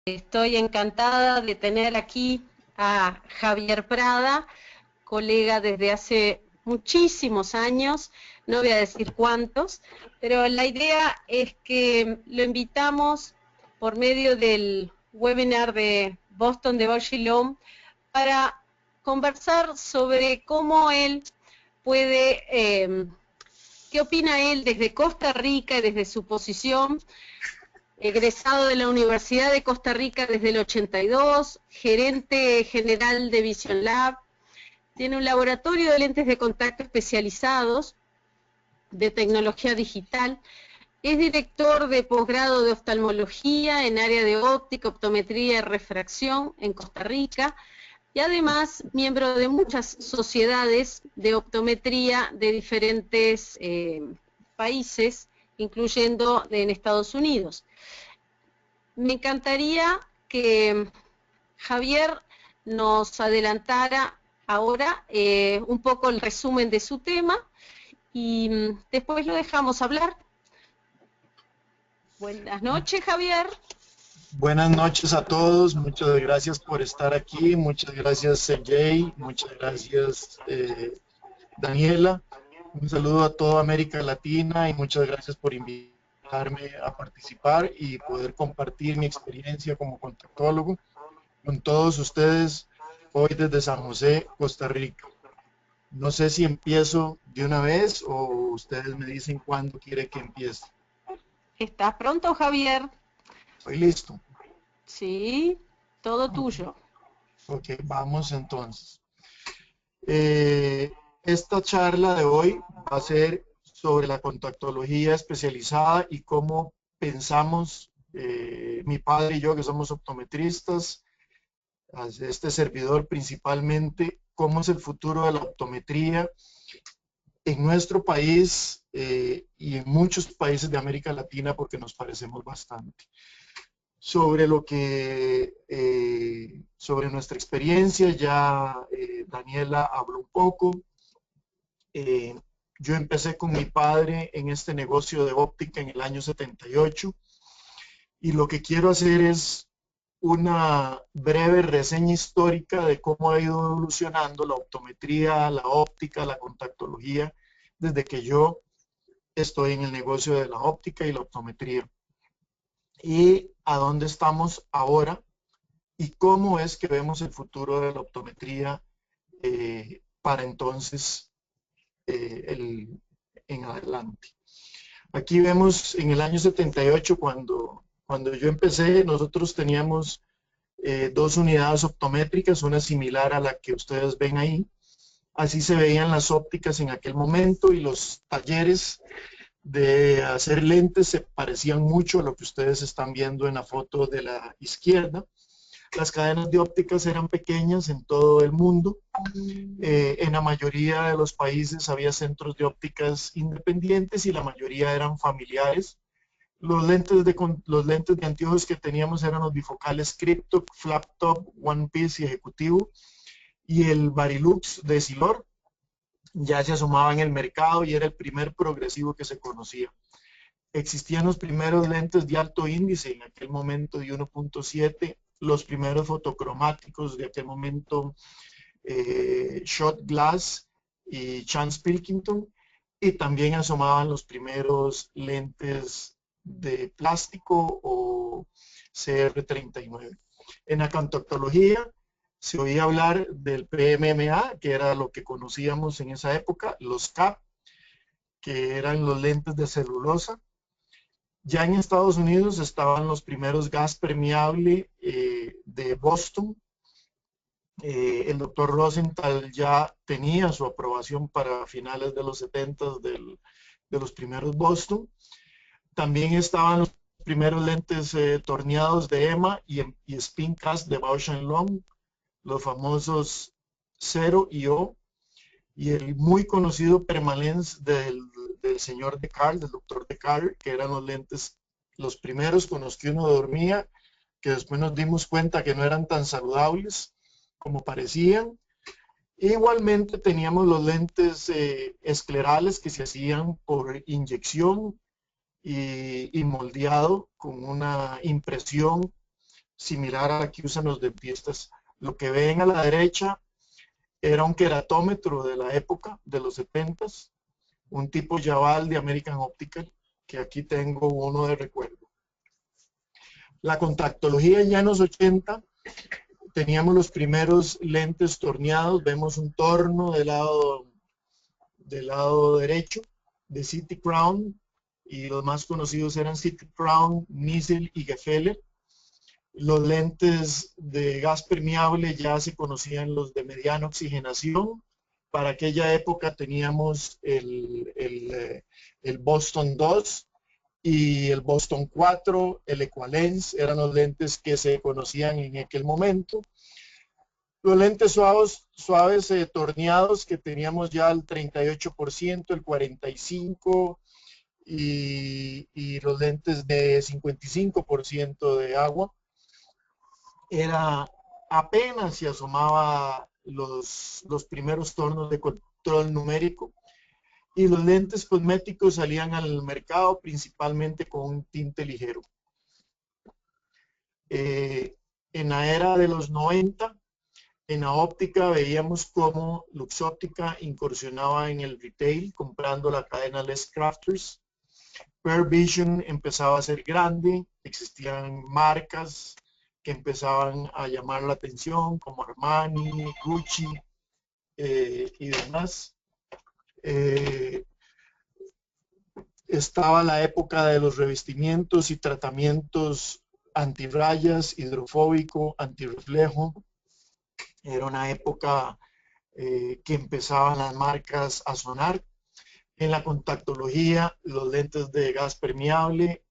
Estoy encantada de tener aquí a Javier Prada, colega desde hace muchísimos años, no voy a decir cuántos, pero la idea es que lo invitamos por medio del webinar de Boston de Bausch y Lomb para conversar sobre cómo él puede, qué opina él desde Costa Rica y desde su posición, egresado de la Universidad de Costa Rica desde el 82, gerente general de Vision Lab, tiene un laboratorio de lentes de contacto especializados de tecnología digital, es director de posgrado de oftalmología en área de óptica, optometría y refracción en Costa Rica, y además miembro de muchas sociedades de optometría de diferentes países, incluyendo en Estados Unidos. Me encantaría que Javier nos adelantara ahora un poco el resumen de su tema y después lo dejamos hablar. Buenas noches, Javier. Buenas noches a todos, muchas gracias por estar aquí, muchas gracias Sergey, muchas gracias Daniela, un saludo a toda América Latina y muchas gracias por invitarme a participar y poder compartir mi experiencia como contactólogo con todos ustedes hoy desde San José, Costa Rica. No sé si empiezo de una vez o ustedes me dicen cuándo quiere que empiece. ¿Estás pronto, Javier? Estoy listo. Sí, todo tuyo. Ok, vamos entonces. Esta charla de hoy va a ser sobre la contactología especializada y cómo pensamos, mi padre y yo que somos optometristas, este servidor principalmente, cómo es el futuro de la optometría en nuestro país y en muchos países de América Latina porque nos parecemos bastante. Sobre lo que, sobre nuestra experiencia, ya Daniela habló un poco. Yo empecé con mi padre en este negocio de óptica en el año 78 y lo que quiero hacer es una breve reseña histórica de cómo ha ido evolucionando la optometría, la óptica, la contactología, desde que yo estoy en el negocio de la óptica y la optometría. Y a dónde estamos ahora y cómo es que vemos el futuro de la optometría para entonces en adelante. Aquí vemos en el año 78, cuando yo empecé, nosotros teníamos dos unidades optométricas, una similar a la que ustedes ven ahí. Así se veían las ópticas en aquel momento y los talleres de hacer lentes se parecían mucho a lo que ustedes están viendo en la foto de la izquierda. Las cadenas de ópticas eran pequeñas en todo el mundo. En la mayoría de los países había centros de ópticas independientes y la mayoría eran familiares. Los lentes de anteojos que teníamos eran los bifocales Crypto, Flap Top, One Piece y Ejecutivo, y el Varilux de Silor ya se asomaba en el mercado y era el primer progresivo que se conocía. Existían los primeros lentes de alto índice en aquel momento de 1.7, los primeros fotocromáticos de aquel momento, Shot Glass y Chance Pilkington, y también asomaban los primeros lentes de plástico o CR39. En la contactología se oía hablar del PMMA, que era lo que conocíamos en esa época, los CAP, que eran los lentes de celulosa. Ya en Estados Unidos estaban los primeros gas permeable de Boston. El doctor Rosenthal ya tenía su aprobación para finales de los 70 de los primeros Boston. También estaban los primeros lentes torneados de EMA y Spincast de Bausch & Lomb, los famosos 0 y O, y el muy conocido Permanence del señor Descartes, del doctor Descartes, que eran los lentes, los primeros con los que uno dormía, que después nos dimos cuenta que no eran tan saludables como parecían. Igualmente teníamos los lentes esclerales que se hacían por inyección y moldeado con una impresión similar a la que usan los dentistas. Lo que ven a la derecha era un queratómetro de la época, de los 70s, un tipo Yaval de American Optical, que aquí tengo uno de recuerdo. La contactología ya en los 80, teníamos los primeros lentes torneados, vemos un torno del lado derecho de City Crown, y los más conocidos eran City Crown, Niesel y Gefele. Los lentes de gas permeable ya se conocían los de mediana oxigenación. Para aquella época teníamos el Boston 2 y el Boston 4, el Equalens, eran los lentes que se conocían en aquel momento. Los lentes suaves torneados, que teníamos ya el 38%, el 45%, y los lentes de 55% de agua. Era apenas se asomaba los primeros tornos de control numérico, y los lentes cosméticos salían al mercado principalmente con un tinte ligero. En la era de los 90, en la óptica veíamos cómo Luxóptica incursionaba en el retail comprando la cadena Les Crafters. Pearl Vision empezaba a ser grande, existían marcas que empezaban a llamar la atención como Armani, Gucci y demás. Estaba la época de los revestimientos y tratamientos antirrayas, hidrofóbico, antirreflejo. Era una época que empezaban las marcas a sonar. En la contactología, los lentes de gas permeable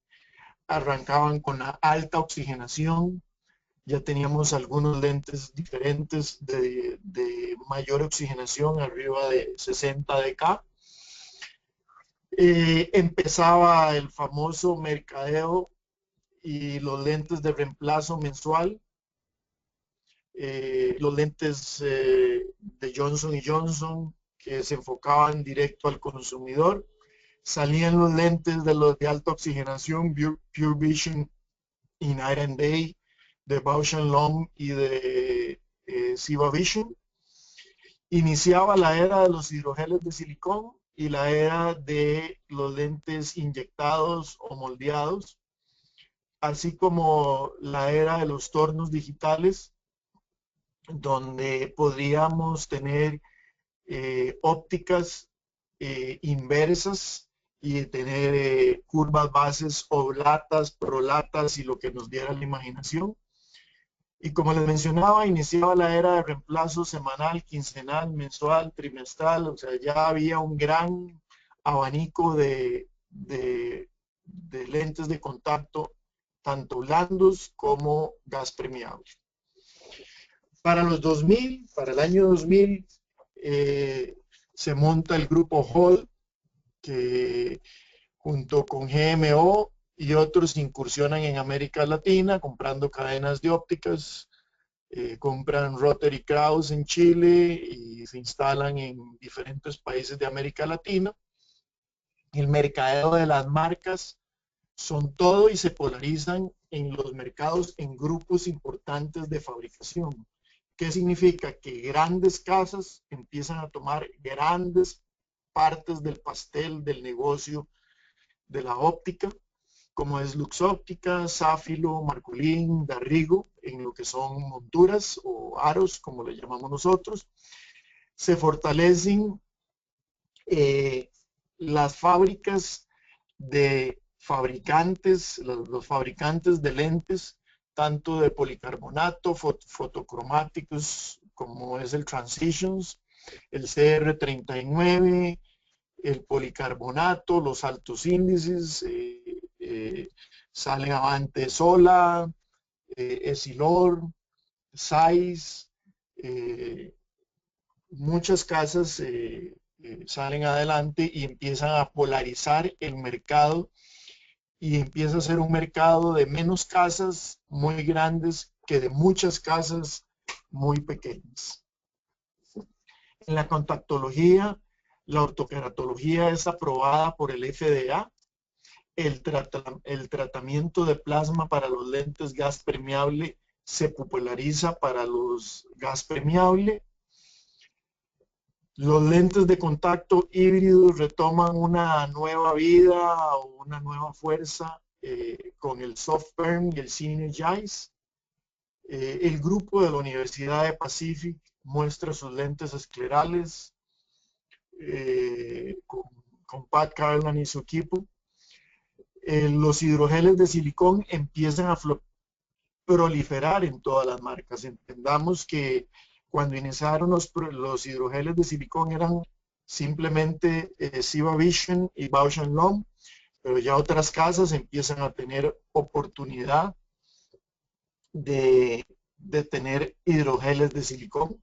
arrancaban con la alta oxigenación. Ya teníamos algunos lentes diferentes de mayor oxigenación, arriba de 60 dK. Empezaba el famoso mercadeo y los lentes de reemplazo mensual. Los lentes de Johnson & Johnson, que se enfocaban directo al consumidor. Salían los lentes de los de alta oxigenación, Pure Vision y Night and Day, de Bausch & Lomb y de Ciba Vision. Iniciaba la era de los hidrogeles de silicón y la era de los lentes inyectados o moldeados, así como la era de los tornos digitales, donde podríamos tener ópticas inversas y tener curvas bases oblatas, prolatas y lo que nos diera la imaginación. Y como les mencionaba, iniciaba la era de reemplazo semanal, quincenal, mensual, trimestral. O sea, ya había un gran abanico de lentes de contacto, tanto blandos como gas permeable. Para los 2000, para el año 2000, se monta el grupo Hall, que junto con GMO y otros incursionan en América Latina comprando cadenas de ópticas, compran Rotary Kraus en Chile y se instalan en diferentes países de América Latina. El mercadeo de las marcas son todo y se polarizan en los mercados en grupos importantes de fabricación. ¿Qué significa? Que grandes casas empiezan a tomar grandes partes del pastel del negocio de la óptica, como es Luxóptica, Safilo, Marcolin, Darrigo, en lo que son monturas o aros, como le llamamos nosotros. Se fortalecen las fábricas de fabricantes, los fabricantes de lentes, tanto de policarbonato, fotocromáticos, como es el Transitions, el CR39, el policarbonato, los altos índices, salen avante Sola, Essilor, Zeiss, muchas casas salen adelante y empiezan a polarizar el mercado, y empieza a ser un mercado de menos casas muy grandes que de muchas casas muy pequeñas. En la contactología, la ortokeratología es aprobada por el FDA el tratamiento de plasma para los lentes gas permeable se populariza para los gas permeable. Los lentes de contacto híbridos retoman una nueva vida o una nueva fuerza con el SoftPerm y el Synergize. El grupo de la Universidad de Pacific muestra sus lentes esclerales con Pat Carlan y su equipo. Los hidrogeles de silicón empiezan a proliferar en todas las marcas. Entendamos que cuando iniciaron los hidrogeles de silicón eran simplemente Ciba Vision y Bausch & Lomb, pero ya otras casas empiezan a tener oportunidad de tener hidrogeles de silicón.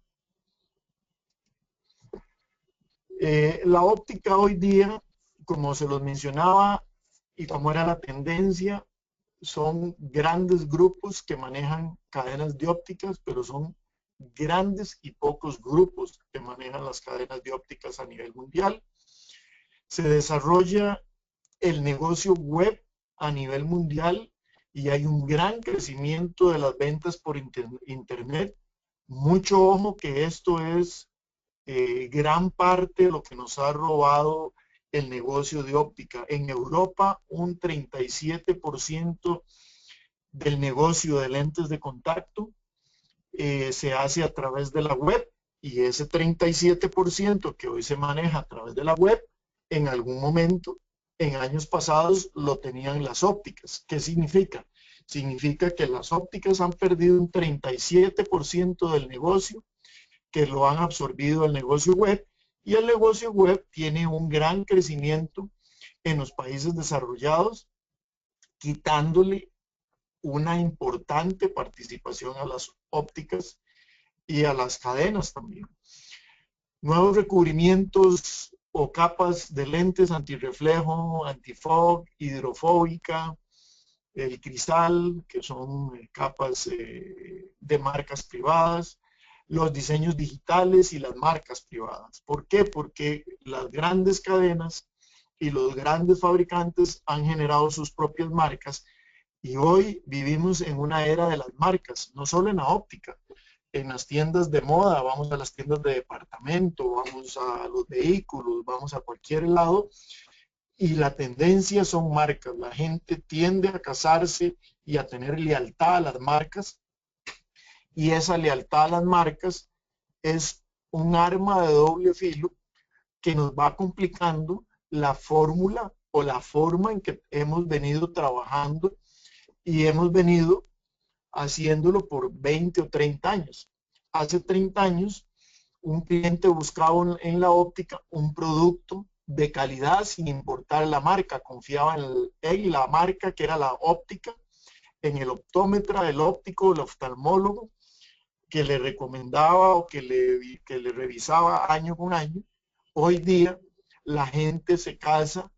La óptica hoy día, como se los mencionaba y como era la tendencia, son grandes grupos que manejan cadenas de ópticas, pero son grandes y pocos grupos que manejan las cadenas de ópticas a nivel mundial. Se desarrolla el negocio web a nivel mundial y hay un gran crecimiento de las ventas por internet. Mucho ojo que esto es gran parte de lo que nos ha robado el negocio de óptica. En Europa, un 37% del negocio de lentes de contacto se hace a través de la web, y ese 37% que hoy se maneja a través de la web, en algún momento, en años pasados, lo tenían las ópticas. ¿Qué significa? Significa que las ópticas han perdido un 37% del negocio, que lo han absorbido el negocio web, y el negocio web tiene un gran crecimiento en los países desarrollados, quitándole una importante participación a las ópticas y a las cadenas también. Nuevos recubrimientos o capas de lentes antirreflejo, antifog, hidrofóbica, el cristal, que son capas de marcas privadas, los diseños digitales y las marcas privadas. ¿Por qué? Porque las grandes cadenas y los grandes fabricantes han generado sus propias marcas, y hoy vivimos en una era de las marcas, no solo en la óptica, en las tiendas de moda, vamos a las tiendas de departamento, vamos a los vehículos, vamos a cualquier lado, y la tendencia son marcas. La gente tiende a casarse y a tener lealtad a las marcas, y esa lealtad a las marcas es un arma de doble filo que nos va complicando la fórmula o la forma en que hemos venido trabajando y hemos venido haciéndolo por 20 o 30 años. Hace 30 años, un cliente buscaba en la óptica un producto de calidad sin importar la marca. Confiaba en la marca, que era la óptica, en el optómetra, el óptico, el oftalmólogo, que le recomendaba o que le revisaba año con año. Hoy día, la gente se casa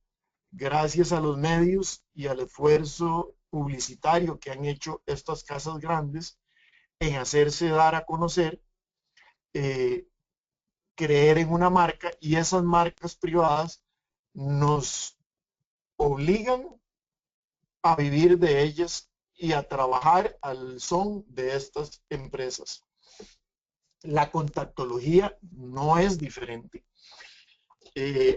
gracias a los medios y al esfuerzo publicitario que han hecho estas casas grandes en hacerse dar a conocer, creer en una marca, y esas marcas privadas nos obligan a vivir de ellas y a trabajar al son de estas empresas. La contactología no es diferente.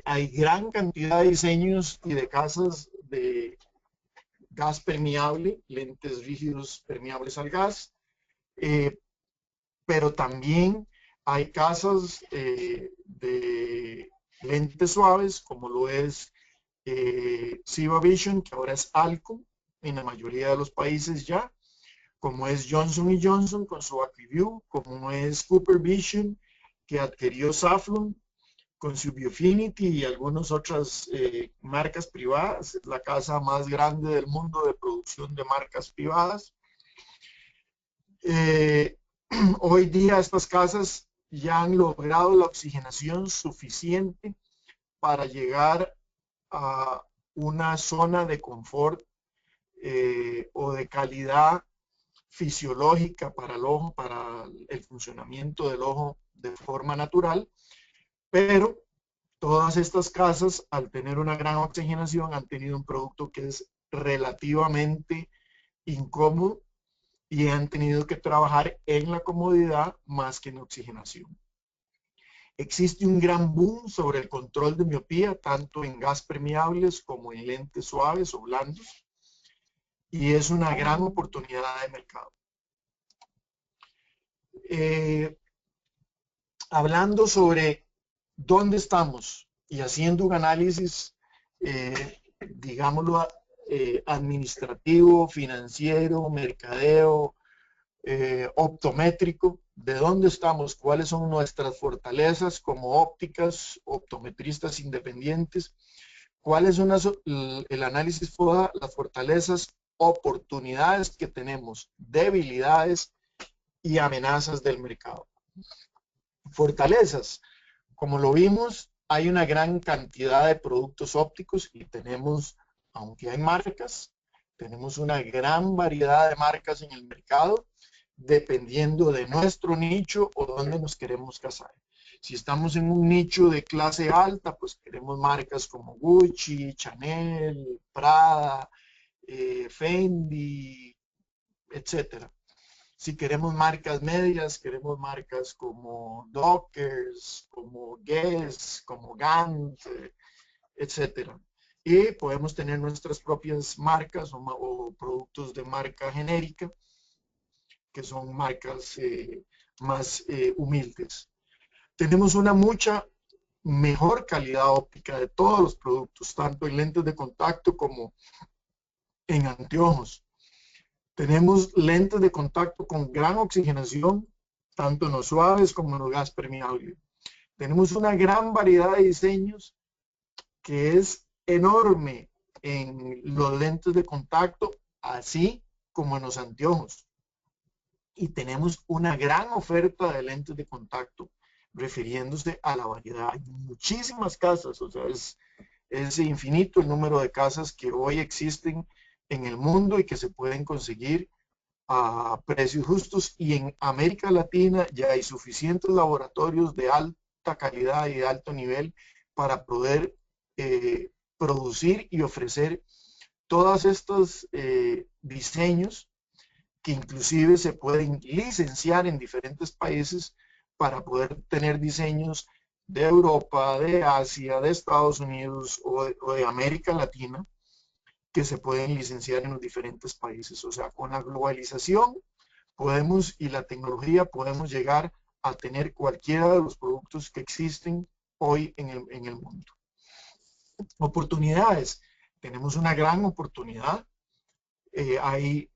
Hay gran cantidad de diseños y de casas de gas permeable, lentes rígidos permeables al gas, pero también hay casas de lentes suaves, como lo es Ciba Vision, que ahora es Alcon en la mayoría de los países ya, como es Johnson & Johnson con su AccuView, como es Cooper Vision, que adquirió Saflon con su Biofinity, y algunas otras marcas privadas. Es la casa más grande del mundo de producción de marcas privadas. Hoy día estas casas ya han logrado la oxigenación suficiente para llegar a una zona de confort o de calidad fisiológica para el ojo, para el funcionamiento del ojo de forma natural, pero Todas estas casas, al tener una gran oxigenación, han tenido un producto que es relativamente incómodo y han tenido que trabajar en la comodidad más que en oxigenación. Existe un gran boom sobre el control de miopía, tanto en gas permeables como en lentes suaves o blandos, y es una gran oportunidad de mercado. Hablando sobre dónde estamos y haciendo un análisis, digámoslo, administrativo, financiero, mercadeo, optométrico, de dónde estamos, cuáles son nuestras fortalezas como ópticas, optometristas independientes, cuáles son el análisis FODA, las fortalezas, oportunidades que tenemos, debilidades y amenazas del mercado. Fortalezas, como lo vimos, hay una gran cantidad de productos ópticos y tenemos, aunque hay marcas, tenemos una gran variedad de marcas en el mercado, dependiendo de nuestro nicho o dónde nos queremos casar. Si estamos en un nicho de clase alta, pues queremos marcas como Gucci, Chanel, Prada, Fendi, etcétera. Si queremos marcas medias, queremos marcas como Dockers, como Guess, como Gant, etcétera. Y podemos tener nuestras propias marcas o productos de marca genérica, que son marcas más humildes. Tenemos una mucha mejor calidad óptica de todos los productos, tanto en lentes de contacto como en anteojos. Tenemos lentes de contacto con gran oxigenación, tanto en los suaves como en los gas permeables. Tenemos una gran variedad de diseños que es enorme en los lentes de contacto, así como en los anteojos. Y tenemos una gran oferta de lentes de contacto, refiriéndose a la variedad. Hay muchísimas casas, o sea, es infinito el número de casas que hoy existen en el mundo y que se pueden conseguir a precios justos, y en América Latina ya hay suficientes laboratorios de alta calidad y de alto nivel para poder producir y ofrecer todos estos diseños que inclusive se pueden licenciar en diferentes países para poder tener diseños de Europa, de Asia, de Estados Unidos o de América Latina, que se pueden licenciar en los diferentes países. O sea, con la globalización podemos, y la tecnología, podemos llegar a tener cualquiera de los productos que existen hoy en el mundo. Oportunidades. Tenemos una gran oportunidad. Hay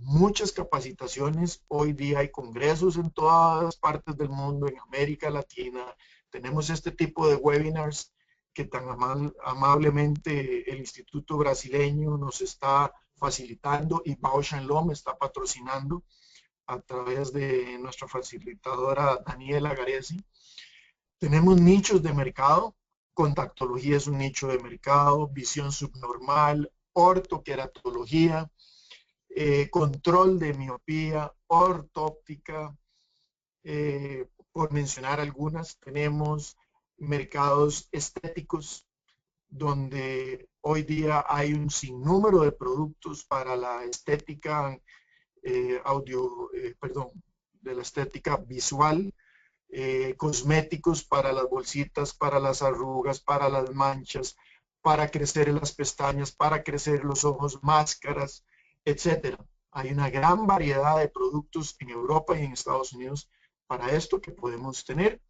muchas capacitaciones. Hoy día hay congresos en todas partes del mundo, en América Latina. Tenemos este tipo de webinars que tan amablemente el Instituto Brasileño nos está facilitando, y Bausch & Lomb está patrocinando a través de nuestra facilitadora Daniela Garesi. Tenemos nichos de mercado. Contactología es un nicho de mercado, visión subnormal, ortoqueratología, control de miopía, ortóptica, por mencionar algunas. Tenemos mercados estéticos, donde hoy día hay un sinnúmero de productos para la estética de la estética visual, cosméticos para las bolsitas, para las arrugas, para las manchas, para crecer en las pestañas, para crecer los ojos, máscaras, etcétera. Hay una gran variedad de productos en Europa y en Estados Unidos para esto que podemos tener.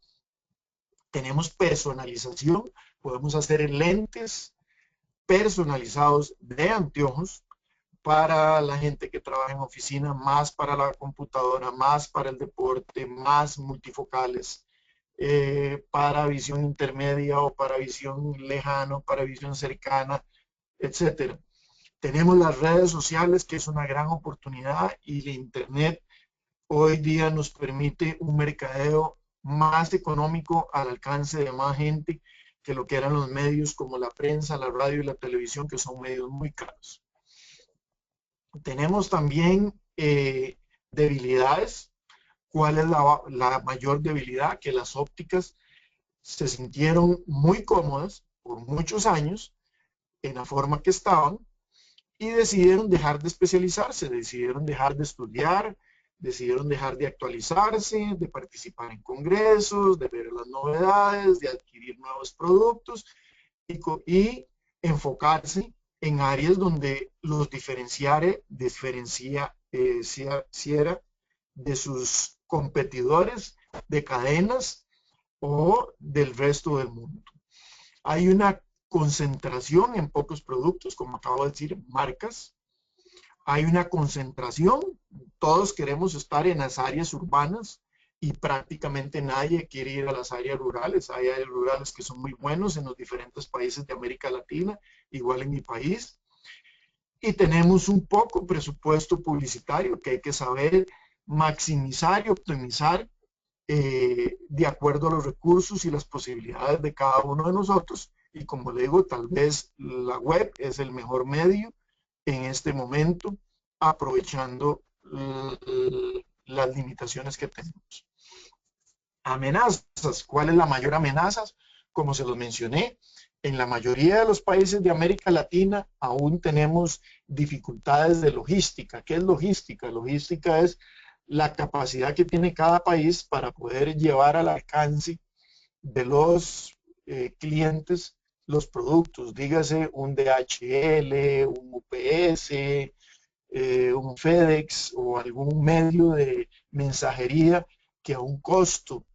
Tenemos personalización, podemos hacer lentes personalizados de anteojos para la gente que trabaja en oficina, más para la computadora, más para el deporte, más multifocales, para visión intermedia o para visión lejana, para visión cercana, etcétera. Tenemos las redes sociales, que es una gran oportunidad, y la internet hoy día nos permite un mercadeo más económico al alcance de más gente que lo que eran los medios como la prensa, la radio y la televisión, que son medios muy caros. Tenemos también debilidades. ¿Cuál es la mayor debilidad? Que las ópticas se sintieron muy cómodas por muchos años en la forma que estaban y decidieron dejar de especializarse, decidieron dejar de estudiar, decidieron dejar de actualizarse, de participar en congresos, de ver las novedades, de adquirir nuevos productos y enfocarse en áreas donde los diferenciara de sus competidores de cadenas o del resto del mundo. Hay una concentración en pocos productos, como acabo de decir, marcas. Hay una concentración, todos queremos estar en las áreas urbanas y prácticamente nadie quiere ir a las áreas rurales. Hay áreas rurales que son muy buenos en los diferentes países de América Latina, igual en mi país. Y tenemos un poco presupuesto publicitario que hay que saber maximizar y optimizar de acuerdo a los recursos y las posibilidades de cada uno de nosotros. Y como le digo, tal vez la web es el mejor medio en este momento, aprovechando las limitaciones que tenemos. Amenazas. ¿Cuál es la mayor amenaza? Como se los mencioné, en la mayoría de los países de América Latina aún tenemos dificultades de logística. ¿Qué es logística? Logística es la capacidad que tiene cada país para poder llevar al alcance de los clientes los productos, dígase un DHL, un UPS, un FedEx o algún medio de mensajería que a un costo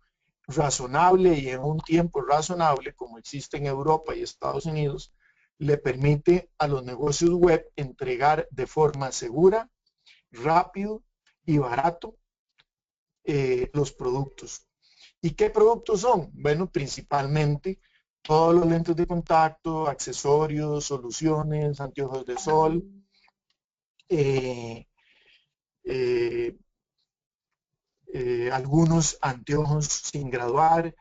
razonable y en un tiempo razonable, como existe en Europa y Estados Unidos, le permite a los negocios web entregar de forma segura, rápido y barato los productos. ¿Y qué productos son? Bueno, principalmente todos los lentes de contacto, accesorios, soluciones, anteojos de sol, algunos anteojos sin graduar.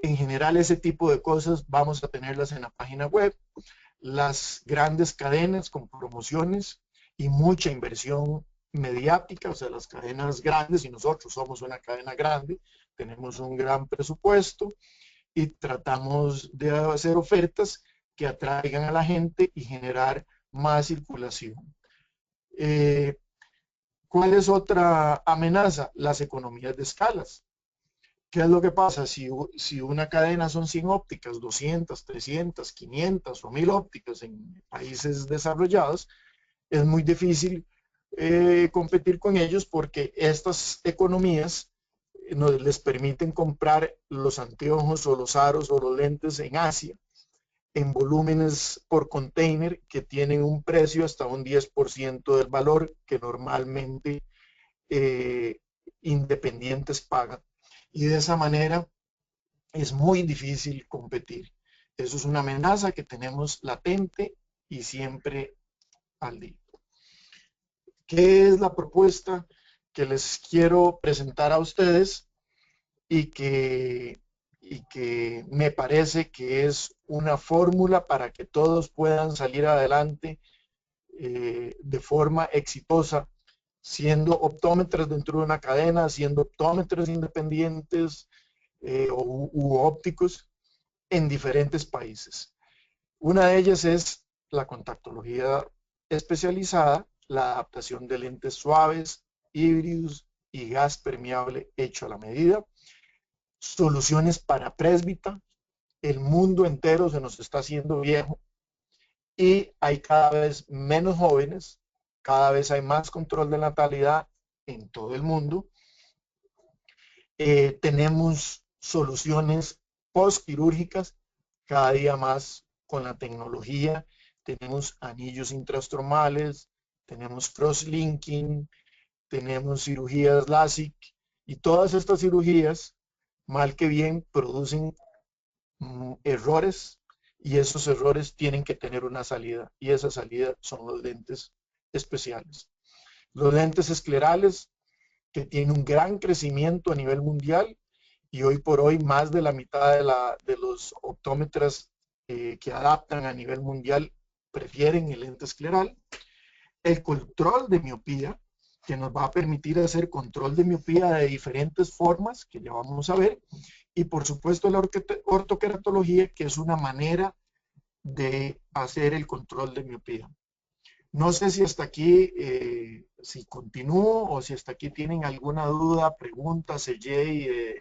En general, ese tipo de cosas vamos a tenerlas en la página web. Las grandes cadenas con promociones y mucha inversión mediática, o sea, las cadenas grandes, y nosotros somos una cadena grande, tenemos un gran presupuesto y tratamos de hacer ofertas que atraigan a la gente y generar más circulación. ¿Cuál es otra amenaza? Las economías de escalas. ¿Qué es lo que pasa? Si una cadena son 100 ópticas, 200, 300, 500 o 1000 ópticas en países desarrollados, es muy difícil competir con ellos porque estas economías les permiten comprar los anteojos o los aros o los lentes en Asia en volúmenes por container que tienen un precio hasta un 10% del valor que normalmente independientes pagan. Y de esa manera es muy difícil competir. Eso es una amenaza que tenemos latente y siempre al día. ¿Qué es la propuesta que les quiero presentar a ustedes y que me parece que es una fórmula para que todos puedan salir adelante de forma exitosa, siendo optómetros dentro de una cadena, siendo optómetros independientes u ópticos en diferentes países? Una de ellas es la contactología especializada, la adaptación de lentes suaves, híbridos y gas permeable hecho a la medida, soluciones para presbita. El mundo entero se nos está haciendo viejo y hay cada vez menos jóvenes, cada vez hay más control de natalidad en todo el mundo. Tenemos soluciones postquirúrgicas cada día más con la tecnología. Tenemos anillos intrastromales, tenemos crosslinking, tenemos cirugías LASIK y todas estas cirugías, mal que bien, producen errores y esos errores tienen que tener una salida y esa salida son los lentes especiales. Los lentes esclerales que tienen un gran crecimiento a nivel mundial y hoy por hoy más de la mitad de los optómetras que adaptan a nivel mundial prefieren el lente escleral. El control de miopía, que nos va a permitir hacer control de miopía de diferentes formas, que ya vamos a ver, y por supuesto la ortoqueratología, que es una manera de hacer el control de miopía. No sé si hasta aquí, si continúo o si hasta aquí tienen alguna duda, pregunta, CJ,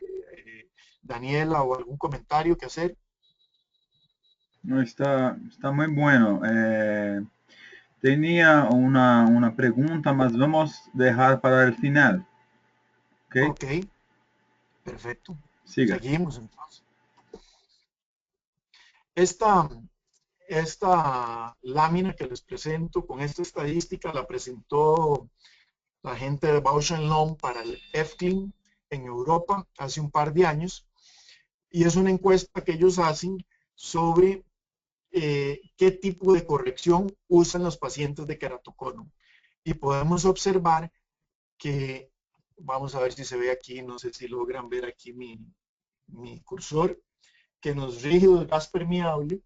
Daniela o algún comentario que hacer. No, está muy bueno. Tenía una pregunta, más vamos a dejar para el final. ¿Ok? Ok, perfecto. Siga. Seguimos entonces. Esta lámina que les presento con esta estadística la presentó la gente de Bausch Lomb para el EFCLIN en Europa hace un par de años, y es una encuesta que ellos hacen sobre qué tipo de corrección usan los pacientes de queratocono. Y podemos observar que, vamos a ver si se ve aquí, no sé si logran ver aquí mi cursor, que en los rígidos gas permeable,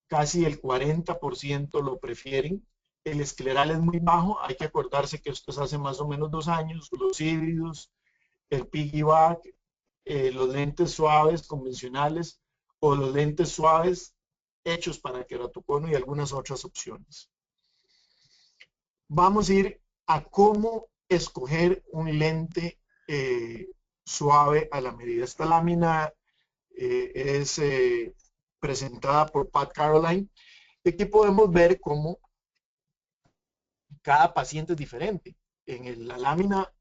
casi el 40% lo prefieren. El escleral es muy bajo, hay que acordarse que esto es hace más o menos 2 años, los híbridos, el piggyback, los lentes suaves convencionales o los lentes suaves hechos para queratocono y algunas otras opciones. Vamos a ir a cómo escoger un lente suave a la medida. Esta lámina es presentada por Pat Caroline. Aquí podemos ver cómo cada paciente es diferente. En la lámina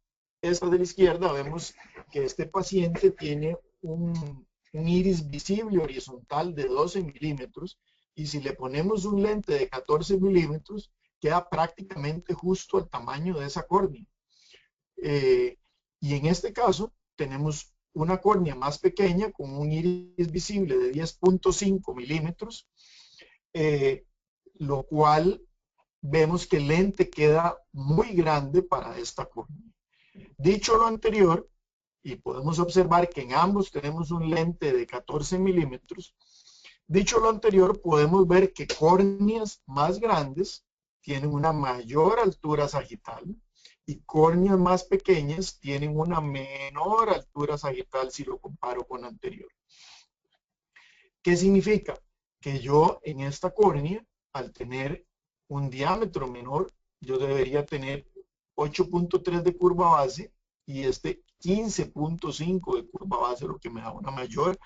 esta de la izquierda vemos que este paciente tiene un iris visible horizontal de 12 milímetros, y si le ponemos un lente de 14 milímetros queda prácticamente justo al tamaño de esa córnea. Y en este caso tenemos una córnea más pequeña con un iris visible de 10.5 milímetros, lo cual vemos que el lente queda muy grande para esta córnea. Dicho lo anterior, y podemos observar que en ambos tenemos un lente de 14 milímetros, dicho lo anterior, podemos ver que córneas más grandes tienen una mayor altura sagital y córneas más pequeñas tienen una menor altura sagital si lo comparo con la anterior. ¿Qué significa? Que yo en esta córnea, al tener un diámetro menor, yo debería tener 8.3 de curva base y este 15.5 de curva base, lo que me da una mayor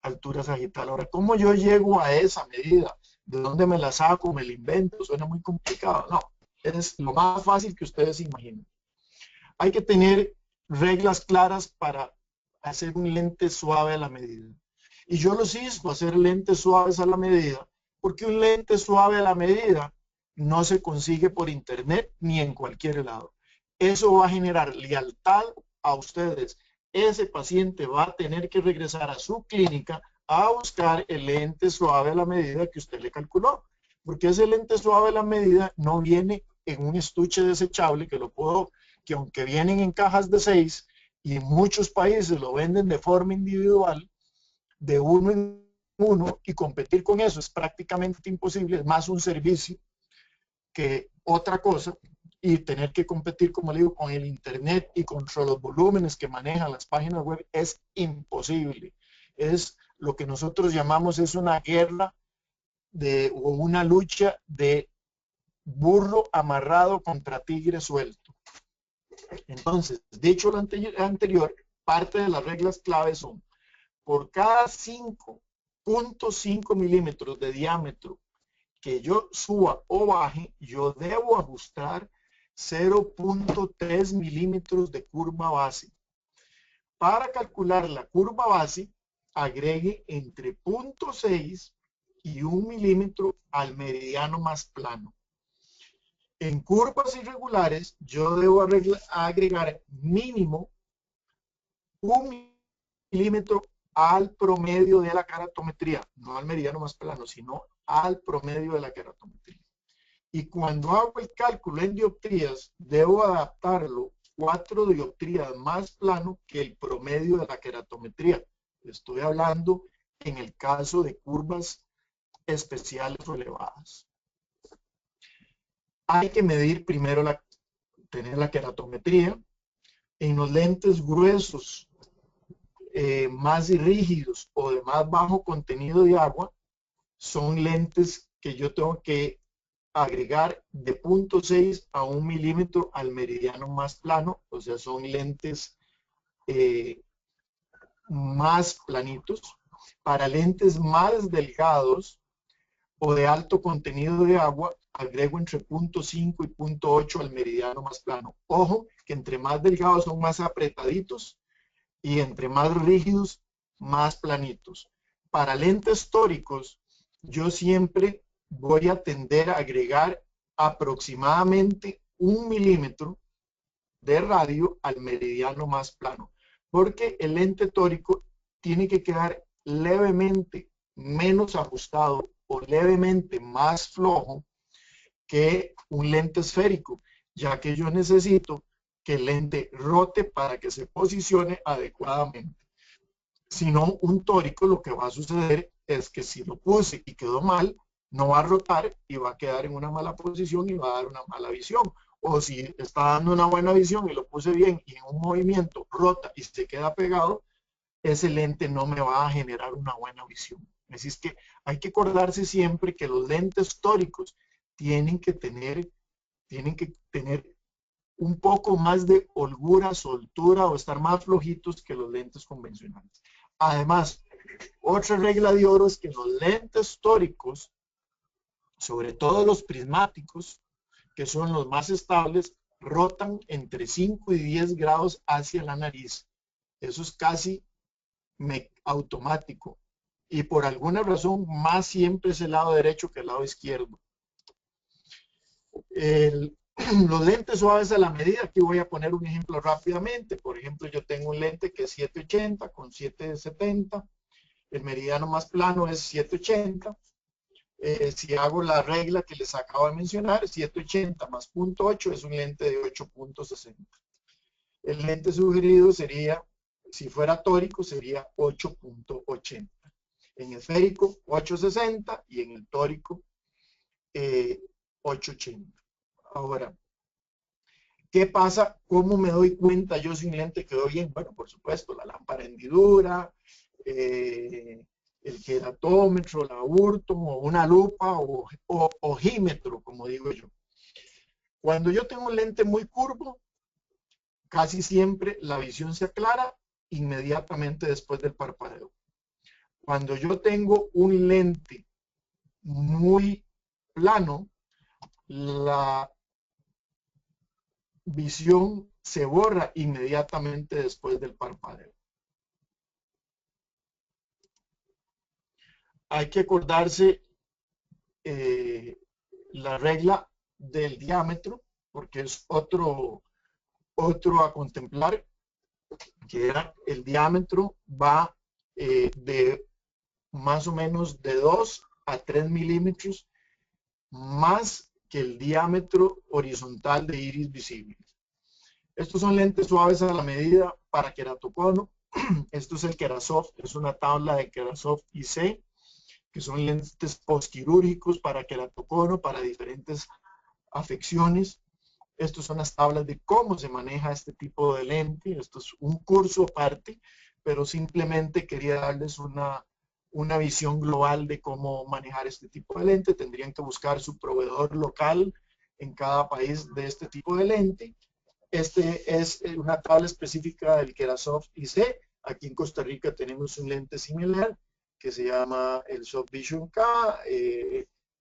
altura sagital. Ahora, ¿cómo yo llego a esa medida? ¿De dónde me la saco? ¿Me la invento? Suena muy complicado. No, es lo más fácil que ustedes imaginen. Hay que tener reglas claras para hacer un lente suave a la medida. Y yo los insto a hacer lentes suaves a la medida, porque un lente suave a la medida no se consigue por internet ni en cualquier lado. Eso va a generar lealtad a ustedes. Ese paciente va a tener que regresar a su clínica a buscar el lente suave a la medida que usted le calculó, porque ese lente suave a la medida no viene en un estuche desechable que aunque vienen en cajas de 6 y en muchos países lo venden de forma individual, de uno en uno, y competir con eso es prácticamente imposible, es más un servicio que otra cosa, y tener que competir, como le digo, con el internet y contra los volúmenes que manejan las páginas web es imposible. Es lo que nosotros llamamos, es una guerra o una lucha de burro amarrado contra tigre suelto. Entonces, dicho lo anterior, parte de las reglas claves son: por cada 5.5 milímetros de diámetro que yo suba o baje, yo debo ajustar 0.3 milímetros de curva base. Para calcular la curva base, agregue entre 0.6 y 1 milímetro al meridiano más plano. En curvas irregulares, yo debo agregar mínimo 1 milímetro al promedio de la keratometría, no al meridiano más plano, sino al promedio de la keratometría. Y cuando hago el cálculo en dioptrías, debo adaptarlo 4 dioptrías más plano que el promedio de la keratometría. Estoy hablando en el caso de curvas especiales o elevadas. hay que medir primero, tener la queratometría. En los lentes gruesos, más rígidos o de más bajo contenido de agua, son lentes que yo tengo que agregar de 0.6 a 1 milímetro al meridiano más plano, o sea, son lentes más planitos. Para lentes más delgados o de alto contenido de agua, agrego entre 0.5 y 0.8 al meridiano más plano. Ojo, que entre más delgados son más apretaditos y entre más rígidos, más planitos. Para lentes tóricos, yo siempre voy a tender a agregar aproximadamente 1 milímetro de radio al meridiano más plano, porque el lente tórico tiene que quedar levemente menos ajustado o levemente más flojo que un lente esférico, ya que yo necesito que el lente rote para que se posicione adecuadamente. Si no, un tórico, lo que va a suceder es que si lo puse y quedó mal, no va a rotar y va a quedar en una mala posición y va a dar una mala visión. O si está dando una buena visión y lo puse bien y en un movimiento rota y se queda pegado, ese lente no me va a generar una buena visión. Así es que hay que acordarse siempre que los lentes tóricos tienen que tener un poco más de holgura, soltura o estar más flojitos que los lentes convencionales. Además, otra regla de oro es que los lentes tóricos, sobre todo los prismáticos, que son los más estables, rotan entre 5 y 10 grados hacia la nariz. Eso es casi automático. Y por alguna razón, más siempre es el lado derecho que el lado izquierdo. Los lentes suaves a la medida, aquí voy a poner un ejemplo rápidamente. Por ejemplo, yo tengo un lente que es 780 con 770. El meridiano más plano es 780. Si hago la regla que les acabo de mencionar, 780 más 0.8 es un lente de 8.60. El lente sugerido sería, si fuera tórico, sería 8.80. En esférico, 8.60 y en el tórico, 8.80. Ahora, ¿qué pasa? ¿Cómo me doy cuenta yo si un lente quedó bien? Bueno, por supuesto, la lámpara hendidura, el queratómetro, la Wurton o una lupa o ojímetro, como digo yo. Cuando yo tengo un lente muy curvo, casi siempre la visión se aclara inmediatamente después del parpadeo. Cuando yo tengo un lente muy plano, la visión se borra inmediatamente después del parpadeo. Hay que acordarse la regla del diámetro, porque es otro a contemplar, que era el diámetro va de más o menos de 2 a 3 milímetros más que el diámetro horizontal de iris visible. Estos son lentes suaves a la medida para queratocono. Esto es el Kerasoft, es una tabla de Kerasoft IC, que son lentes postquirúrgicos para queratocono, para diferentes afecciones. Estas son las tablas de cómo se maneja este tipo de lente. Esto es un curso aparte, pero simplemente quería darles una visión global de cómo manejar este tipo de lente. Tendrían que buscar su proveedor local en cada país de este tipo de lente. Este es una tabla específica del Kerasoft IC. Aquí en Costa Rica tenemos un lente similar que se llama el Soft Vision K.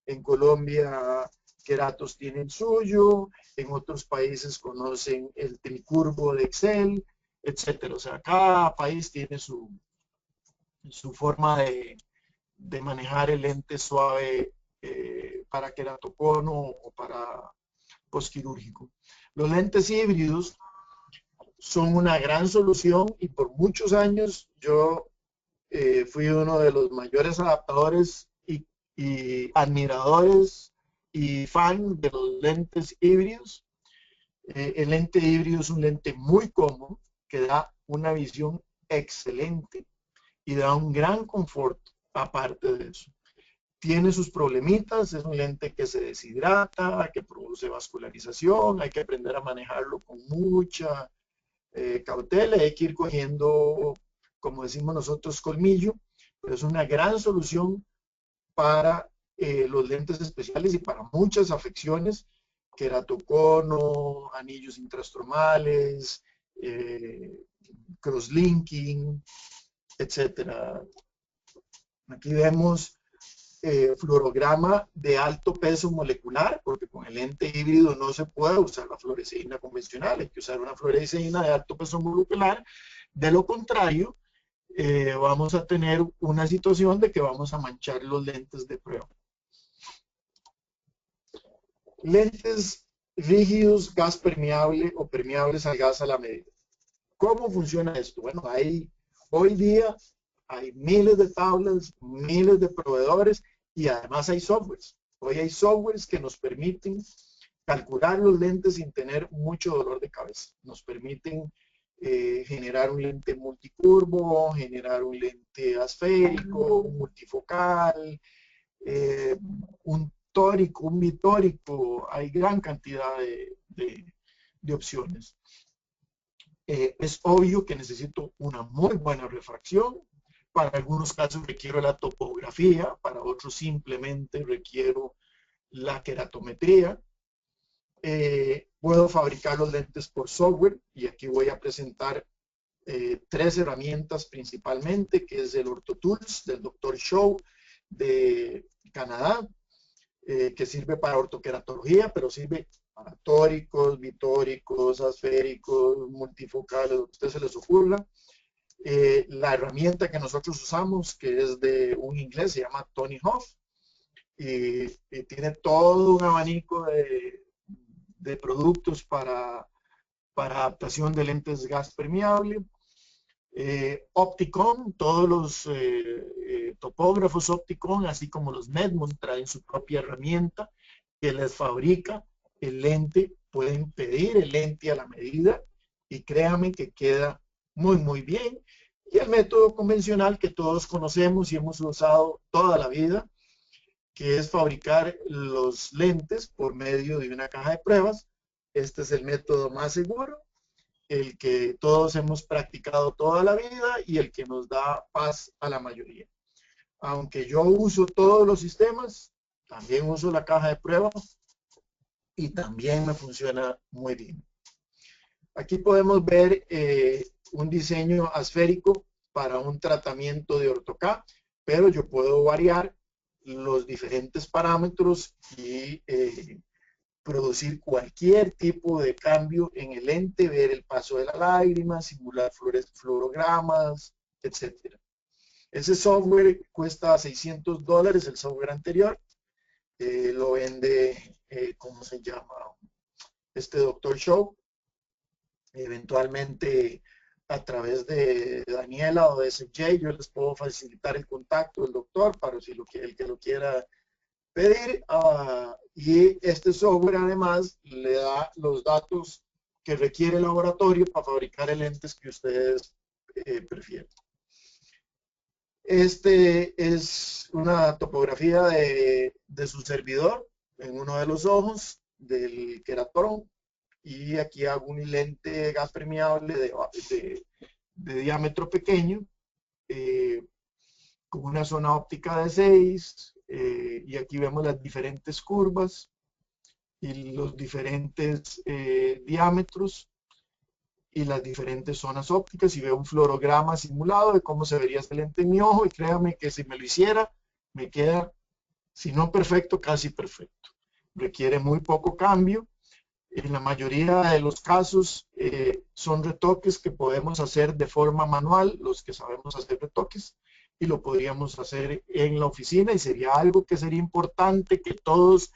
En Colombia, Keratos tiene el suyo. En otros países conocen el tricurvo de Excel, etcétera. O sea, cada país tiene su forma de manejar el lente suave para queratocono o para postquirúrgico. Los lentes híbridos son una gran solución y por muchos años yo fui uno de los mayores adaptadores y admiradores y fan de los lentes híbridos. El lente híbrido es un lente muy cómodo que da una visión excelente y da un gran confort aparte de eso. tiene sus problemitas, es un lente que se deshidrata, que produce vascularización, hay que aprender a manejarlo con mucha cautela, hay que ir cogiendo, como decimos nosotros, colmillo, pero es una gran solución para los lentes especiales y para muchas afecciones, queratocono, anillos intrastromales, crosslinking, etcétera. Aquí vemos fluorograma de alto peso molecular, porque con el lente híbrido no se puede usar la fluoresceína convencional, hay que usar una fluoresceína de alto peso molecular. De lo contrario, vamos a tener una situación de que vamos a manchar los lentes de prueba. Lentes rígidos, gas permeable o permeables al gas a la medida. ¿Cómo funciona esto? Bueno, hoy día hay miles de tablas, miles de proveedores y además hay softwares. Hoy hay softwares que nos permiten calcular los lentes sin tener mucho dolor de cabeza. Nos permiten generar un lente multicurvo, generar un lente asférico, un multifocal, un tórico, un bitórico. Hay gran cantidad de opciones. Es obvio que necesito una muy buena refracción. Para algunos casos requiero la topografía, para otros simplemente requiero la queratometría. Puedo fabricar los lentes por software y aquí voy a presentar 3 herramientas principalmente, que es el OrthoTools del Dr. Shaw de Canadá, que sirve para ortoqueratología, pero sirve para tóricos, bitóricos, asféricos, multifocales, lo que a ustedes se les ocurra. La herramienta que nosotros usamos, que es de un inglés, se llama Tony Hoff, y tiene todo un abanico de productos para adaptación de lentes gas permeable. Opticon, todos los topógrafos Opticon, así como los Netmon, traen su propia herramienta que les fabrica el lente. Pueden pedir el lente a la medida y créanme que queda muy bien. Y el método convencional que todos conocemos y hemos usado toda la vida, que es fabricar los lentes por medio de una caja de pruebas. Este es el método más seguro, el que todos hemos practicado toda la vida y el que nos da paz a la mayoría. Aunque yo uso todos los sistemas, también uso la caja de prueba y también me funciona muy bien. Aquí podemos ver un diseño asférico para un tratamiento de Ortho-K, pero yo puedo variar los diferentes parámetros y producir cualquier tipo de cambio en el lente, ver el paso de la lágrima, simular fluorogramas, etc. Ese software cuesta $600, el software anterior. Lo vende, ¿cómo se llama? Este Dr. Shaw. Eventualmente, a través de Daniela o de SJ, yo les puedo facilitar el contacto del doctor para si el que lo quiera pedir. Y este software además le da los datos que requiere el laboratorio para fabricar el lentes que ustedes prefieren. Este es una topografía de su servidor en uno de los ojos del queratron. Y aquí hago un lente gas permeable de diámetro pequeño, con una zona óptica de 6, y aquí vemos las diferentes curvas y los diferentes diámetros y las diferentes zonas ópticas, y veo un fluorograma simulado de cómo se vería este lente en mi ojo, y créanme que si me lo hiciera, me queda, si no perfecto, casi perfecto. Requiere muy poco cambio. En la mayoría de los casos son retoques que podemos hacer de forma manual, los que sabemos hacer retoques, y lo podríamos hacer en la oficina, y sería algo que sería importante que todos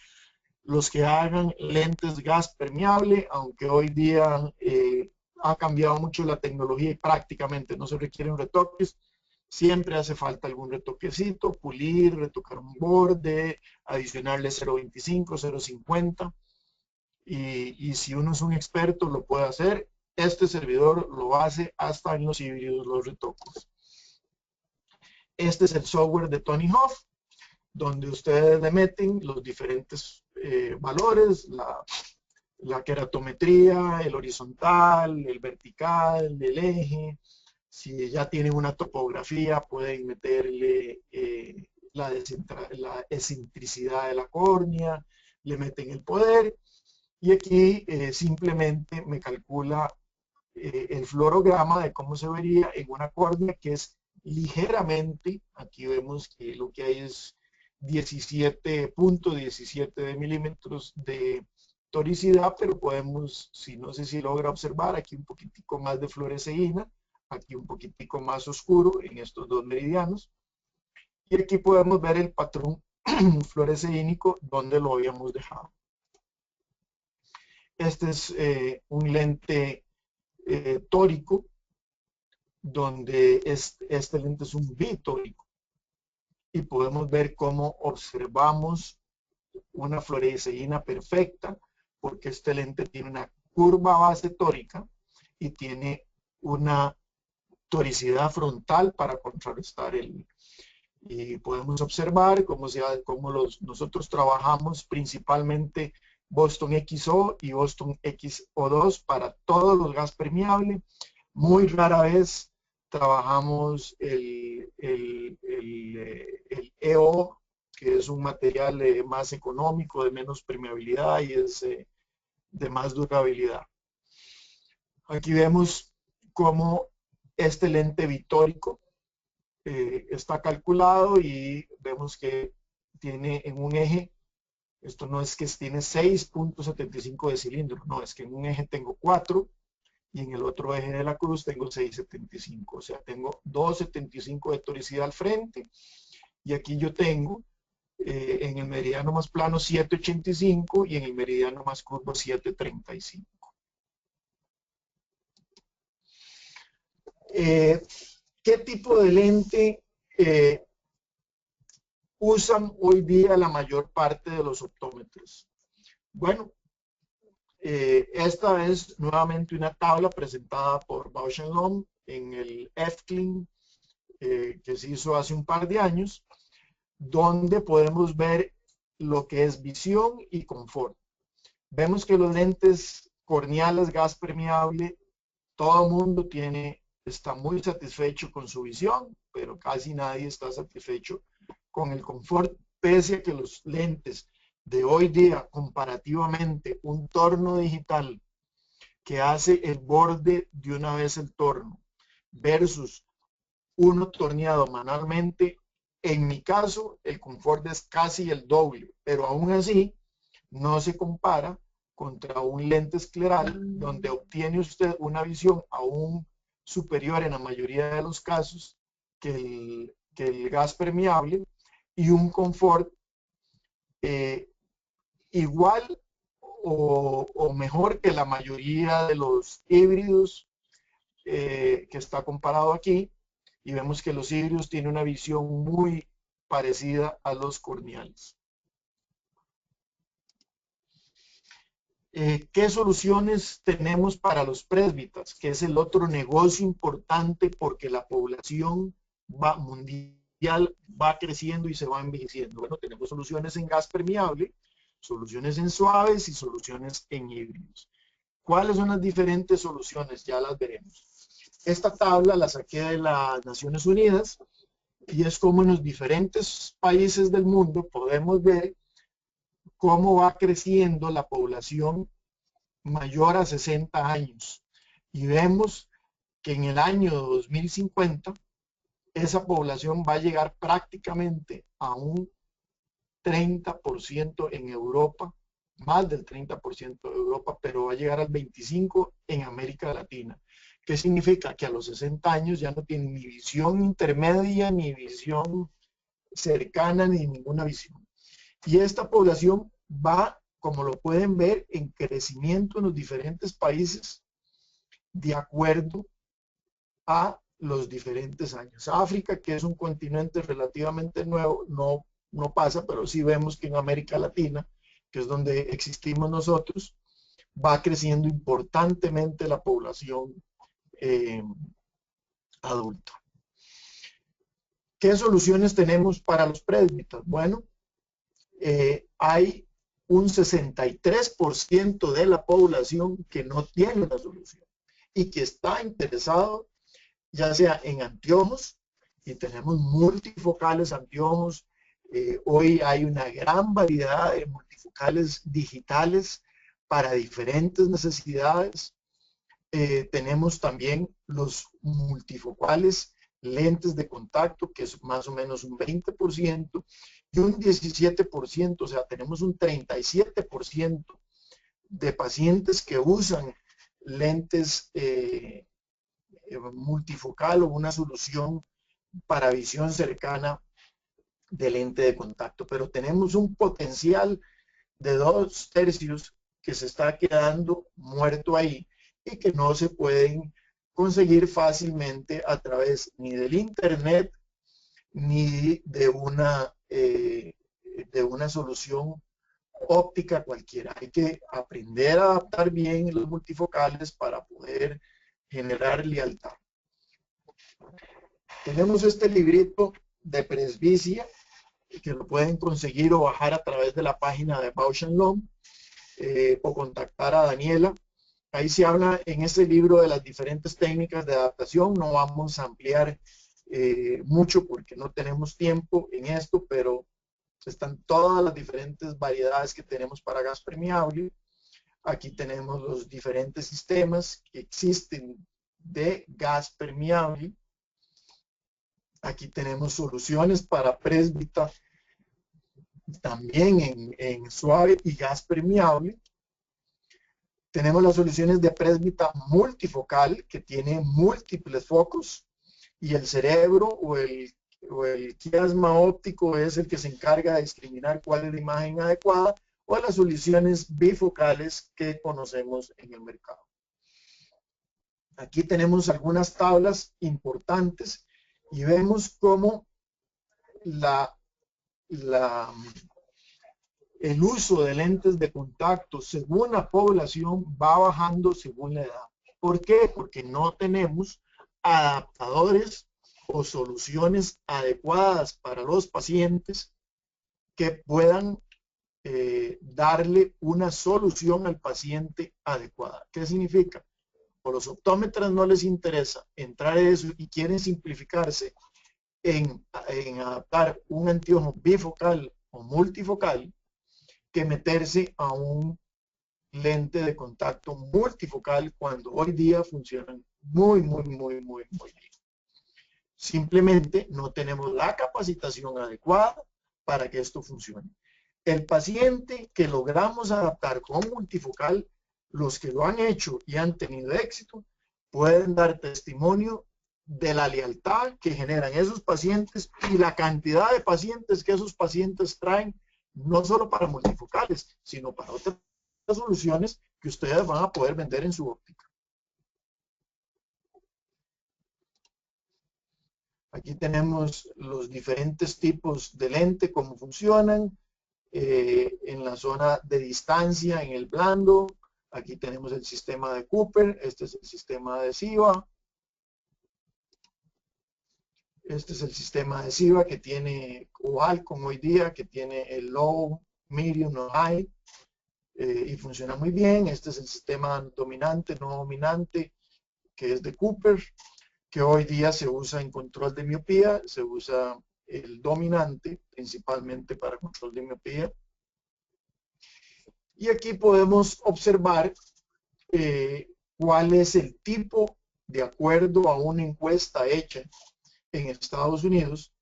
los que hagan lentes gas permeable, aunque hoy día ha cambiado mucho la tecnología y prácticamente no se requieren retoques, siempre hace falta algún retoquecito, pulir, retocar un borde, adicionarle 0.25, 0.50. Y si uno es un experto lo puede hacer. Este servidor lo hace hasta en los híbridos, los retocos. Este es el software de Tony Hoff. donde ustedes le meten los diferentes valores, la queratometría, el horizontal, el vertical, el eje. Si ya tienen una topografía, pueden meterle la excentricidad de la córnea, le meten el poder, y aquí simplemente me calcula el fluorograma de cómo se vería en una córnea que es ligeramente, aquí vemos que lo que hay es 17.17 de milímetros de toricidad, pero podemos, si no sé si logra observar, aquí un poquitico más de fluoresceína, aquí un poquitico más oscuro en estos dos meridianos, y aquí podemos ver el patrón fluoresceínico donde lo habíamos dejado. Este es un lente tórico, donde este lente es un bitórico, y podemos ver cómo observamos una fluoresceína perfecta, porque este lente tiene una curva base tórica y tiene una toricidad frontal para contrarrestar y podemos observar cómo nosotros trabajamos principalmente Boston XO y Boston XO2 para todos los gas permeables. Muy rara vez trabajamos el EO, que es un material más económico, de menos permeabilidad y es de más durabilidad. Aquí vemos cómo este lente vitórico está calculado y vemos que tiene en un eje, esto no es que tiene 6.75 de cilindro, no, es que en un eje tengo 4 y en el otro eje de la cruz tengo 6.75, o sea, tengo 2.75 de toricidad al frente, y aquí yo tengo en el meridiano más plano 7.85 y en el meridiano más curvo 7.35. ¿Qué tipo de lente usan hoy día la mayor parte de los optómetros? Bueno, esta es nuevamente una tabla presentada por Bausch & Lomb en el EFCLIN que se hizo hace un par de años, donde podemos ver lo que es visión y confort. Vemos que los lentes corneales gas permeable, todo el mundo está muy satisfecho con su visión, pero casi nadie está satisfecho con el confort, pese a que los lentes de hoy día, comparativamente, un torno digital que hace el borde de una vez el torno versus uno torneado manualmente, en mi caso el confort es casi el doble, pero aún así no se compara contra un lente escleral donde obtiene usted una visión aún superior en la mayoría de los casos que el gas permeable y un confort igual o mejor que la mayoría de los híbridos que está comparado aquí, y vemos que los híbridos tienen una visión muy parecida a los corneales. ¿Qué soluciones tenemos para los presbitas? Que es el otro negocio importante porque la población mundial va creciendo y se va envejeciendo. Bueno, tenemos soluciones en gas permeable, soluciones en suaves y soluciones en híbridos. ¿Cuáles son las diferentes soluciones? Ya las veremos. Esta tabla la saqué de las Naciones Unidas y es como en los diferentes países del mundo podemos ver cómo va creciendo la población mayor a 60 años. Y vemos que en el año 2050 esa población va a llegar prácticamente a un 30% en Europa, más del 30% de Europa, pero va a llegar al 25% en América Latina. ¿Qué significa? Que a los 60 años ya no tienen ni visión intermedia, ni visión cercana, ni ninguna visión. Y esta población va, como lo pueden ver, en crecimiento en los diferentes países de acuerdo a los diferentes años. África, que es un continente relativamente nuevo, no pasa, pero sí vemos que en América Latina, que es donde existimos nosotros, va creciendo importantemente la población adulta. ¿Qué soluciones tenemos para los presbitas? Bueno, hay un 63% de la población que no tiene una solución y que está interesado ya sea en anteojos, y tenemos multifocales anteojos. Hoy hay una gran variedad de multifocales digitales para diferentes necesidades. Tenemos también los multifocales lentes de contacto, que es más o menos un 20%, y un 17%, o sea, tenemos un 37% de pacientes que usan lentes multifocal o una solución para visión cercana de lente de contacto. Pero tenemos un potencial de 2/3 que se está quedando muerto ahí y que no se pueden conseguir fácilmente a través ni del internet ni de una solución óptica cualquiera. Hay que aprender a adaptar bien los multifocales para poder generar lealtad. Tenemos este librito de presbicia que lo pueden conseguir o bajar a través de la página de Bausch + Lomb o contactar a Daniela. Ahí se habla en este libro de las diferentes técnicas de adaptación. No vamos a ampliar mucho porque no tenemos tiempo en esto, pero están todas las diferentes variedades que tenemos para gas permeable. Aquí tenemos los diferentes sistemas que existen de gas permeable. Aquí tenemos soluciones para presbita también en suave y gas permeable. Tenemos las soluciones de presbita multifocal que tiene múltiples focos y el cerebro o el quiasma óptico es el que se encarga de discriminar cuál es la imagen adecuada, o las soluciones bifocales que conocemos en el mercado. Aquí tenemos algunas tablas importantes y vemos cómo el uso de lentes de contacto según la población va bajando según la edad. ¿Por qué? Porque no tenemos adaptadores o soluciones adecuadas para los pacientes que puedan darle una solución al paciente adecuada. ¿Qué significa? A los optómetras no les interesa entrar en eso y quieren simplificarse en adaptar un anteojo bifocal o multifocal que meterse a un lente de contacto multifocal cuando hoy día funcionan muy bien. Simplemente no tenemos la capacitación adecuada para que esto funcione. El paciente que logramos adaptar con multifocal, los que lo han hecho y han tenido éxito, pueden dar testimonio de la lealtad que generan esos pacientes y la cantidad de pacientes que esos pacientes traen, no solo para multifocales, sino para otras soluciones que ustedes van a poder vender en su óptica. Aquí tenemos los diferentes tipos de lente, cómo funcionan. En la zona de distancia, en el blando, aquí tenemos el sistema de Cooper, este es el sistema de SIVA. Este es el sistema de SIVA que tiene, o Alcon hoy día, que tiene el low, medium o high, y funciona muy bien. Este es el sistema dominante, no dominante, que es de Cooper, que hoy día se usa en control de miopía. Se usa el dominante principalmente para control de miopía. Y aquí podemos observar cuál es el tipo, de acuerdo a una encuesta hecha en Estados Unidos,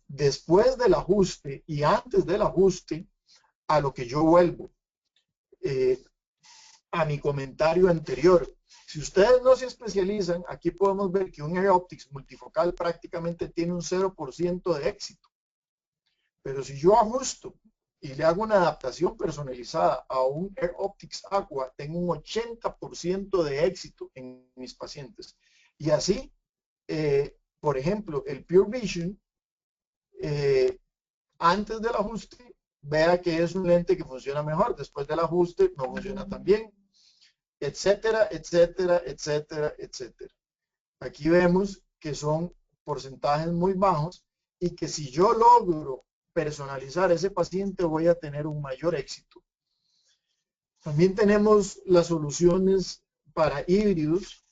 después del ajuste y antes del ajuste, a lo que yo vuelvo a mi comentario anterior. Si ustedes no se especializan, aquí podemos ver que un Air Optics multifocal prácticamente tiene un 0% de éxito. Pero si yo ajusto y le hago una adaptación personalizada a un Air Optics Aqua, tengo un 80% de éxito en mis pacientes. Y así, por ejemplo, el Pure Vision, antes del ajuste, vea que es un lente que funciona mejor. Después del ajuste, no funciona tan bien, etcétera, etcétera, etcétera, etcétera. Aquí vemos que son porcentajes muy bajos y que si yo logro personalizar a ese paciente voy a tener un mayor éxito. También tenemos las soluciones para híbridos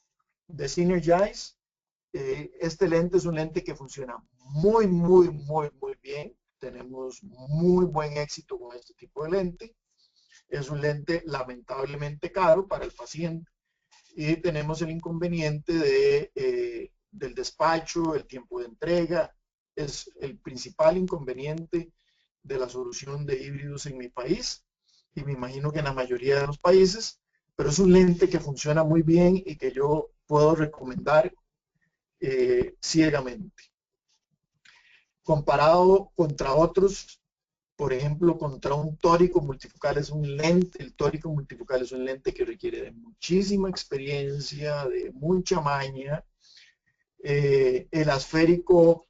de Synergize. Este lente es un lente que funciona muy bien. Tenemos muy buen éxito con este tipo de lente. Es un lente lamentablemente caro para el paciente y tenemos el inconveniente del despacho, el tiempo de entrega. Es el principal inconveniente de la solución de híbridos en mi país y me imagino que en la mayoría de los países, pero es un lente que funciona muy bien y que yo puedo recomendar ciegamente. Comparado contra otros, por ejemplo, contra un tórico multifocal es un lente, el tórico multifocal es un lente que requiere de muchísima experiencia, de mucha maña. El asférico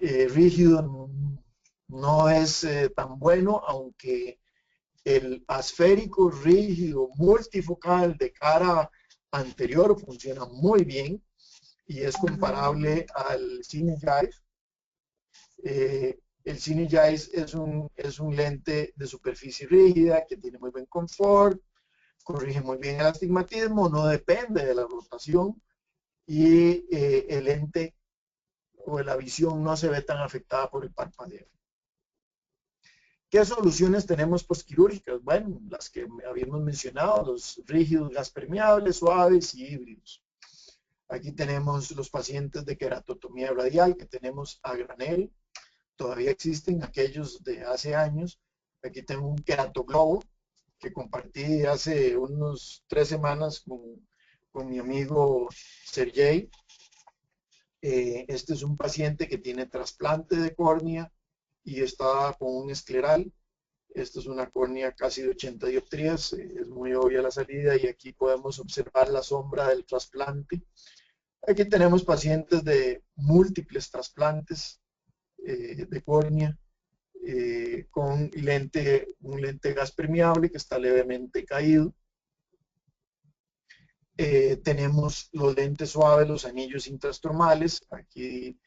rígido no es tan bueno, aunque el asférico rígido multifocal de cara anterior funciona muy bien y es comparable al Synergize. El Synergize es un lente de superficie rígida que tiene muy buen confort, corrige muy bien el astigmatismo, no depende de la rotación y el lente o la visión no se ve tan afectada por el parpadeo. ¿Qué soluciones tenemos postquirúrgicas? Bueno, las que habíamos mencionado, los rígidos gas permeables, suaves y híbridos. Aquí tenemos los pacientes de queratotomía radial que tenemos a granel. Todavía existen aquellos de hace años. Aquí tengo un queratoglobo que compartí hace unos 3 semanas con mi amigo Sergey. Este es un paciente que tiene trasplante de córnea y está con un escleral. Esta es una córnea casi de 80 dioptrías, es muy obvia la salida y aquí podemos observar la sombra del trasplante. Aquí tenemos pacientes de múltiples trasplantes de córnea con un lente gas permeable que está levemente caído. Tenemos los lentes suaves, los anillos intrastromales. Aquí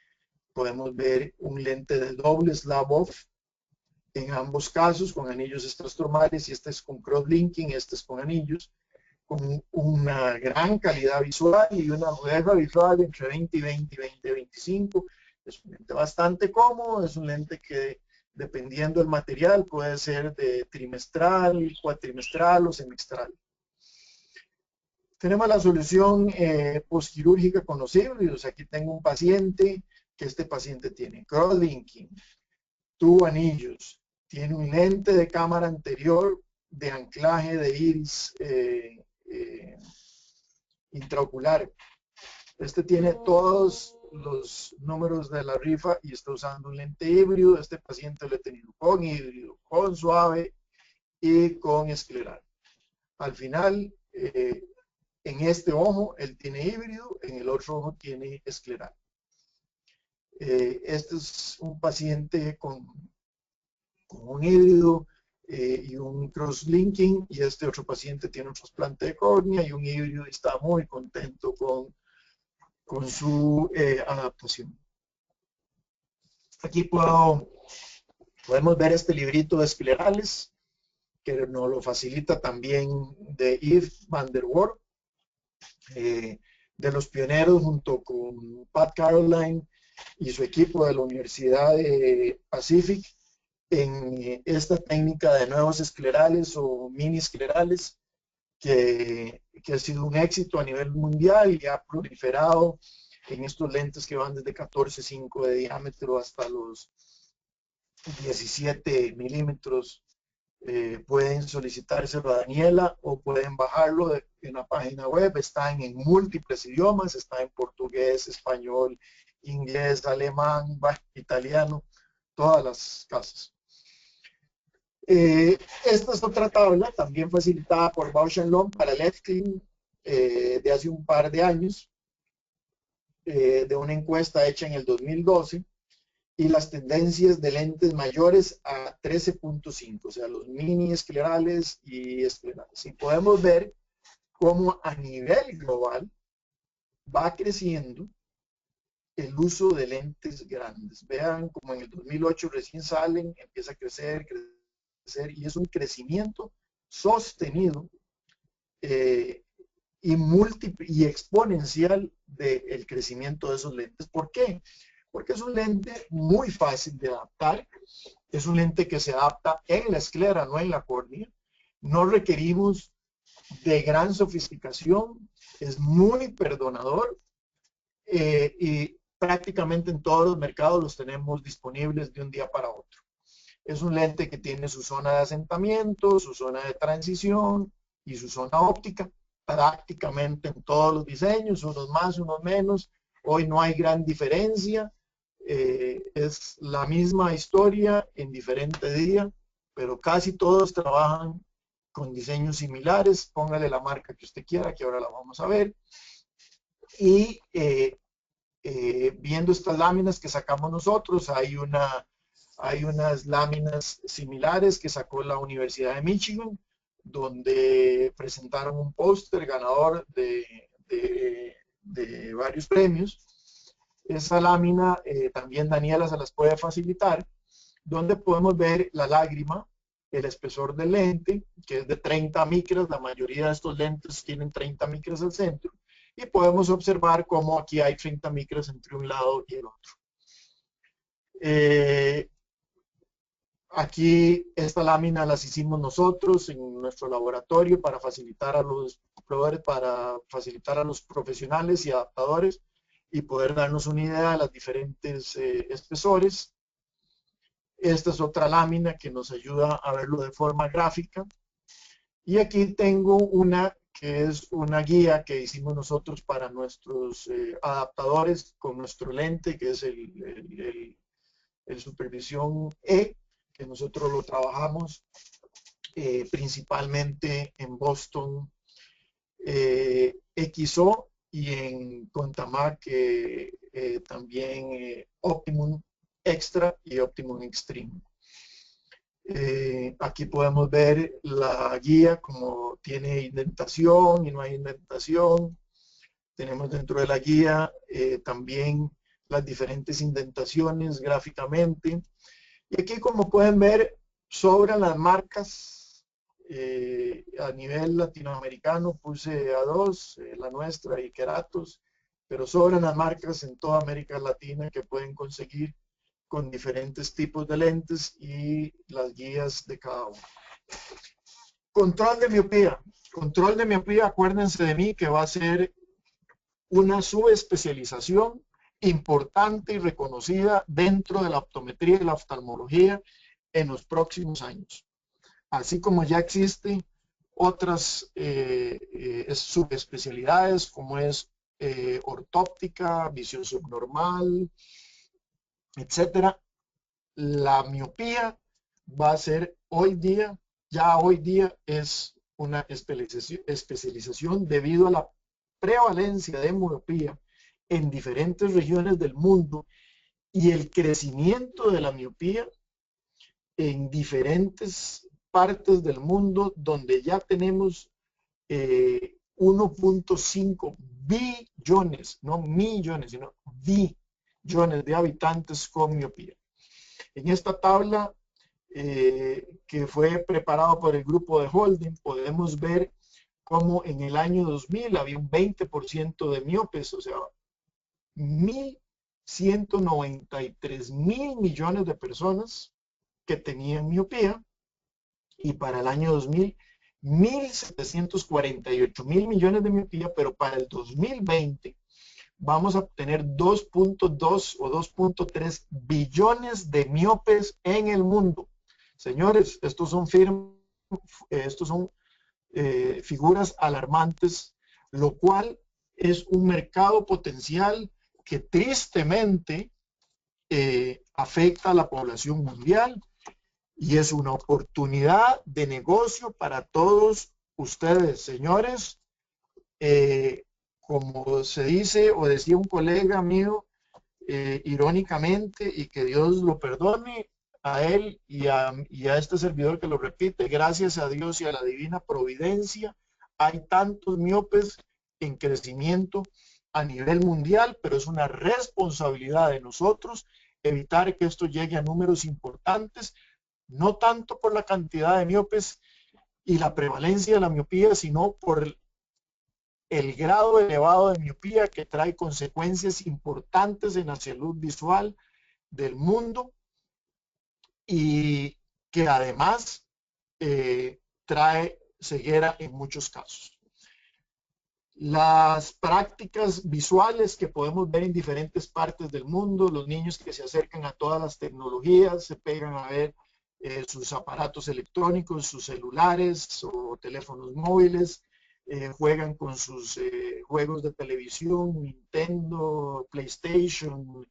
podemos ver un lente de doble slab off en ambos casos con anillos extrastromales y este es con crosslinking, este es con anillos, con una gran calidad visual y una reja visual entre 20 y 20 y 20 y 25. Es un lente bastante cómodo, es un lente que dependiendo del material puede ser de trimestral, cuatrimestral o semestral. Tenemos la solución postquirúrgica con los híbridos. Aquí tengo un paciente que este paciente tiene crosslinking, tuvo anillos, tiene un lente de cámara anterior de anclaje de iris intraocular. Este tiene todos los números de la rifa y está usando un lente híbrido. Este paciente lo he tenido con híbrido, con suave y con escleral. Al final, en este ojo él tiene híbrido, en el otro ojo tiene escleral. Este es un paciente con un híbrido y un crosslinking, y este otro paciente tiene un trasplante de córnea y un híbrido y está muy contento con su adaptación. Aquí podemos ver este librito de esclerales que nos lo facilita también de Yves van der Wart, de los pioneros junto con Pat Caroline y su equipo de la Universidad de Pacific en esta técnica de nuevos esclerales o mini esclerales que ha sido un éxito a nivel mundial y ha proliferado en estos lentes que van desde 14,5 de diámetro hasta los 17 milímetros. Pueden solicitárselo a Daniela o pueden bajarlo en la página web. Están en múltiples idiomas, está en portugués, español, inglés, alemán, italiano, todas las casas. Esta es otra tabla, también facilitada por Bausch & Lomb para el EFCLIN de hace un par de años, de una encuesta hecha en el 2012, y las tendencias de lentes mayores a 13.5, o sea, los mini esclerales y esclerales. Y podemos ver cómo a nivel global va creciendo el uso de lentes grandes. Vean como en el 2008 recién salen, empieza a crecer, crecer, y es un crecimiento sostenido y exponencial del crecimiento de esos lentes. ¿Por qué? Porque es un lente muy fácil de adaptar, es un lente que se adapta en la esclera, no en la córnea. No requerimos de gran sofisticación, es muy perdonador y prácticamente en todos los mercados los tenemos disponibles de un día para otro. Es un lente que tiene su zona de asentamiento, su zona de transición y su zona óptica, prácticamente en todos los diseños, unos más, unos menos. Hoy no hay gran diferencia, es la misma historia en diferente día, pero casi todos trabajan con diseños similares. Póngale la marca que usted quiera, que ahora la vamos a ver. Y viendo estas láminas que sacamos nosotros, hay unas láminas similares que sacó la Universidad de Michigan, donde presentaron un póster ganador de varios premios. Esa lámina también Daniela se las puede facilitar, donde podemos ver la lágrima, el espesor del lente, que es de 30 micras. La mayoría de estos lentes tienen 30 micras al centro, y podemos observar cómo aquí hay 30 micras entre un lado y el otro. Aquí esta lámina las hicimos nosotros en nuestro laboratorio para facilitar a los proveedores, para facilitar a los profesionales y adaptadores y poder darnos una idea de los diferentes espesores. Esta es otra lámina que nos ayuda a verlo de forma gráfica. Y aquí tengo una que es una guía que hicimos nosotros para nuestros adaptadores con nuestro lente, que es el Supervisión E, que nosotros lo trabajamos principalmente en Boston XO y en Contamac también Optimum Extra y Optimum Extreme. Aquí podemos ver la guía como tiene indentación y no hay indentación. Tenemos dentro de la guía también las diferentes indentaciones gráficamente. Y aquí, como pueden ver, sobran las marcas. A nivel latinoamericano puse A2, la nuestra y Keratos, pero sobran las marcas en toda América Latina que pueden conseguir con diferentes tipos de lentes y las guías de cada uno. Control de miopía. Control de miopía, acuérdense de mí que va a ser una subespecialización importante y reconocida dentro de la optometría y la oftalmología en los próximos años. Así como ya existen otras subespecialidades como es ortóptica, visión subnormal, etcétera. La miopía va a ser hoy día es una especialización debido a la prevalencia de miopía en diferentes regiones del mundo y el crecimiento de la miopía en diferentes partes del mundo, donde ya tenemos 1.5 billones, no millones, sino billones de habitantes con miopía. En esta tabla que fue preparado por el grupo de Holding, podemos ver cómo en el año 2000 había un 20% de miopes, o sea, 1.193 mil millones de personas que tenían miopía, y para el año 2000, 1.748 mil millones de miopía, pero para el 2020 vamos a obtener 2.2 o 2.3 billones de miopes en el mundo. Señores, estos son figuras alarmantes, lo cual es un mercado potencial que tristemente afecta a la población mundial y es una oportunidad de negocio para todos ustedes, señores. Como se dice o decía un colega mío irónicamente, y que Dios lo perdone a él y a este servidor que lo repite, gracias a Dios y a la divina providencia hay tantos miopes en crecimiento a nivel mundial, pero es una responsabilidad de nosotros evitar que esto llegue a números importantes, no tanto por la cantidad de miopes y la prevalencia de la miopía, sino por el grado elevado de miopía que trae consecuencias importantes en la salud visual del mundo y que además trae ceguera en muchos casos. Las prácticas visuales que podemos ver en diferentes partes del mundo, los niños que se acercan a todas las tecnologías, se pegan a ver sus aparatos electrónicos, sus celulares o teléfonos móviles, juegan con sus juegos de televisión, Nintendo, PlayStation,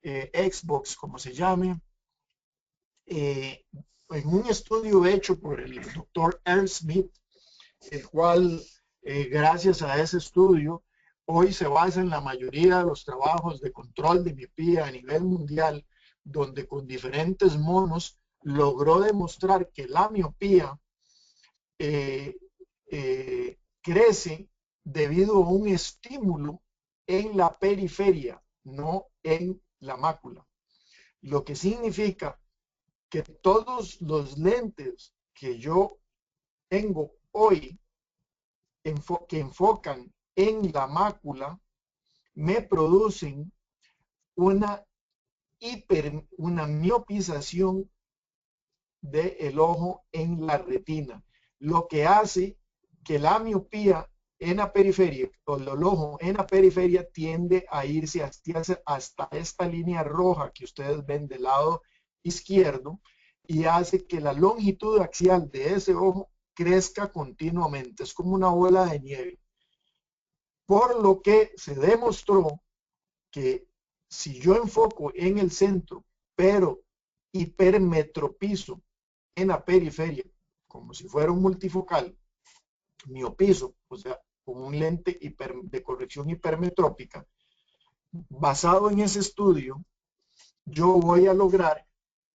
Xbox, como se llame. En un estudio hecho por el doctor Ernst Smith, el cual gracias a ese estudio hoy se basa en la mayoría de los trabajos de control de miopía a nivel mundial, donde con diferentes monos logró demostrar que la miopía crece debido a un estímulo en la periferia, no en la mácula. Lo que significa que todos los lentes que yo tengo hoy que enfocan en la mácula me producen una miopización del ojo en la retina, lo que hace que la miopía en la periferia, o el ojo en la periferia, tiende a irse hasta esta línea roja que ustedes ven del lado izquierdo y hace que la longitud axial de ese ojo crezca continuamente. Es como una bola de nieve. Por lo que se demostró que si yo enfoco en el centro, pero hipermetropizo en la periferia, como si fuera un multifocal, miopizo, o sea, con un lente de corrección hipermetrópica, basado en ese estudio, yo voy a lograr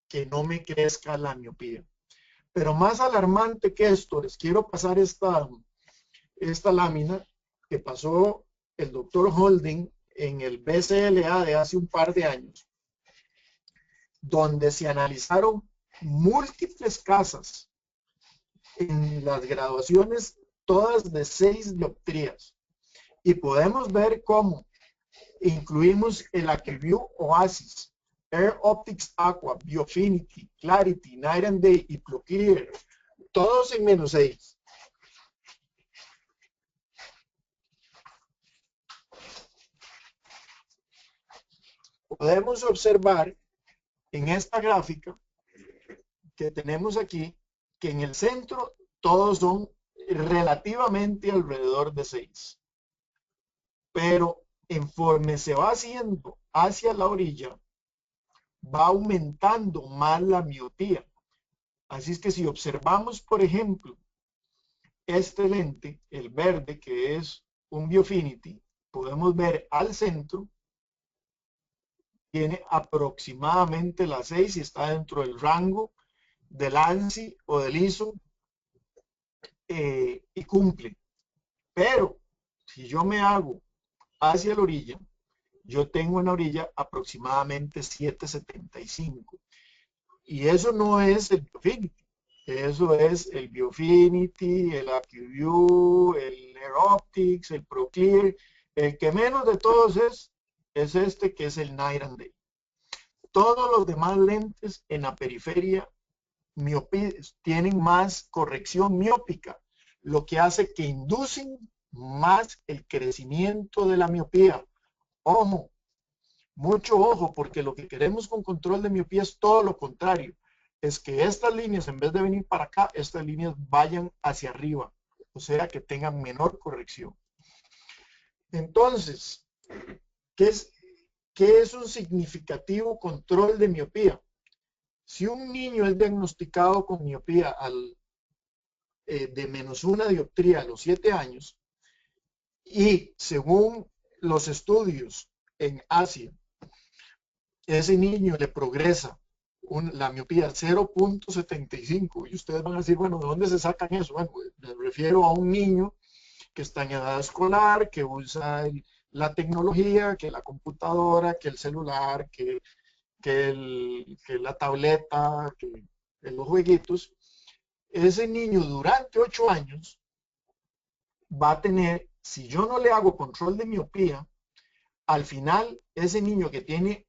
que no me crezca la miopía. Pero más alarmante que esto, les quiero pasar esta lámina que pasó el doctor Holding en el BCLA de hace un par de años, donde se analizaron múltiples casas en las graduaciones, todas de 6 dioptrías. Y podemos ver cómo incluimos el AccuView Oasis, Air Optics Aqua, Biofinity, Clarity, Night and Day y ProClear, todos en -6. Podemos observar en esta gráfica que tenemos aquí que en el centro todos son relativamente alrededor de 6. Pero conforme se va haciendo hacia la orilla, va aumentando más la miopía. Así es que si observamos, por ejemplo, este lente, el verde, que es un Biofinity, podemos ver al centro, tiene aproximadamente las 6 y está dentro del rango del ANSI o del ISO y cumple. Pero si yo me hago hacia la orilla, yo tengo en la orilla aproximadamente 7.75. Y eso no es el Biofinity. Eso es el Biofinity, el AccuView, el Air Optics, el ProClear. El que menos de todos es este, que es el Night and Day. Todos los demás lentes en la periferia tienen más corrección miópica, lo que hace que inducen más el crecimiento de la miopía. Ojo, mucho ojo, porque lo que queremos con control de miopía es todo lo contrario. Es que estas líneas, en vez de venir para acá, estas líneas vayan hacia arriba, o sea que tengan menor corrección. Entonces, ¿qué es un significativo control de miopía? Si un niño es diagnosticado con miopía de -1 dioptría a los 7 años, y según los estudios en Asia, ese niño le progresa la miopía 0.75, y ustedes van a decir, bueno, ¿de dónde se sacan eso? Bueno, me refiero a un niño que está en edad escolar, que usa la tecnología, que la computadora, que el celular, que la tableta, que los jueguitos, ese niño durante 8 años va a tener, si yo no le hago control de miopía, al final ese niño que tiene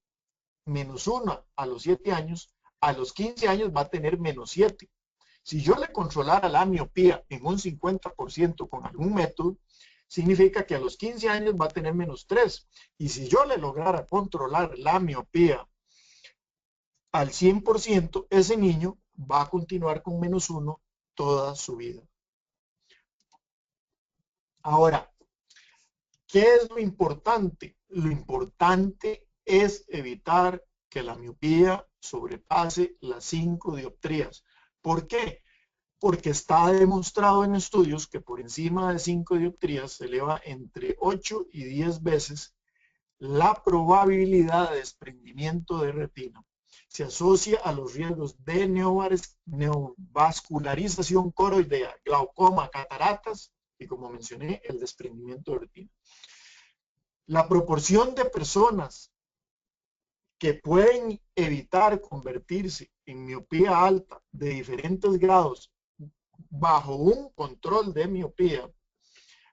-1 a los 7 años, a los 15 años va a tener -7. Si yo le controlara la miopía en un 50% con algún método, significa que a los 15 años va a tener -3. Y si yo le lograra controlar la miopía al 100%, ese niño va a continuar con -1 toda su vida. Ahora, ¿qué es lo importante? Lo importante es evitar que la miopía sobrepase las 5 dioptrías. ¿Por qué? Porque está demostrado en estudios que por encima de 5 dioptrías se eleva entre 8 y 10 veces la probabilidad de desprendimiento de retina. Se asocia a los riesgos de neovascularización coroidea, glaucoma, cataratas y, como mencioné, el desprendimiento de retina. La proporción de personas que pueden evitar convertirse en miopía alta de diferentes grados bajo un control de miopía,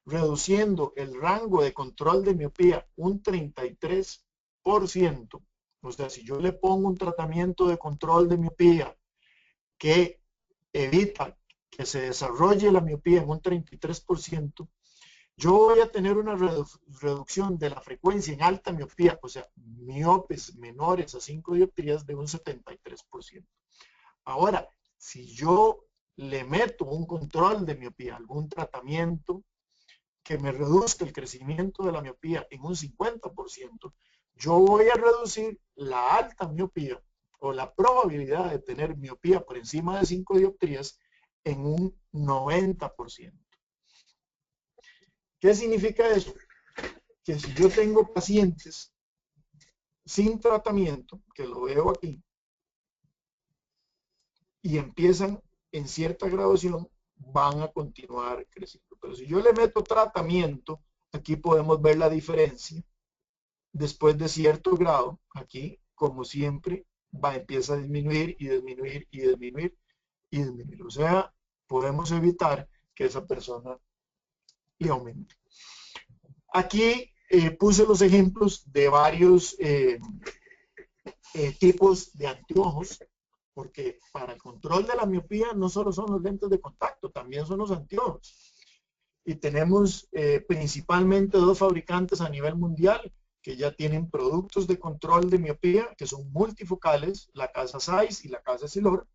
reduciendo el rango de control de miopía un 33%. O sea, si yo le pongo un tratamiento de control de miopía que evita que se desarrolle la miopía en un 33%, yo voy a tener una reducción de la frecuencia en alta miopía, o sea, miopes menores a 5 dioptrías de un 73%. Ahora, si yo le meto un control de miopía, algún tratamiento que me reduzca el crecimiento de la miopía en un 50%, yo voy a reducir la alta miopía o la probabilidad de tener miopía por encima de 5 dioptrías en un 90%. ¿Qué significa eso? Que si yo tengo pacientes sin tratamiento, que lo veo aquí, y empiezan en cierta graduación, van a continuar creciendo. Pero si yo le meto tratamiento, aquí podemos ver la diferencia. Después de cierto grado, aquí, como siempre, empieza a disminuir y disminuir y disminuir y disminuir. O sea, podemos evitar que esa persona le aumente. Aquí puse los ejemplos de varios tipos de anteojos, porque para el control de la miopía no solo son los lentes de contacto, también son los anteojos. Y tenemos principalmente 2 fabricantes a nivel mundial que ya tienen productos de control de miopía, que son multifocales, la casa Zeiss y la casa Essilor.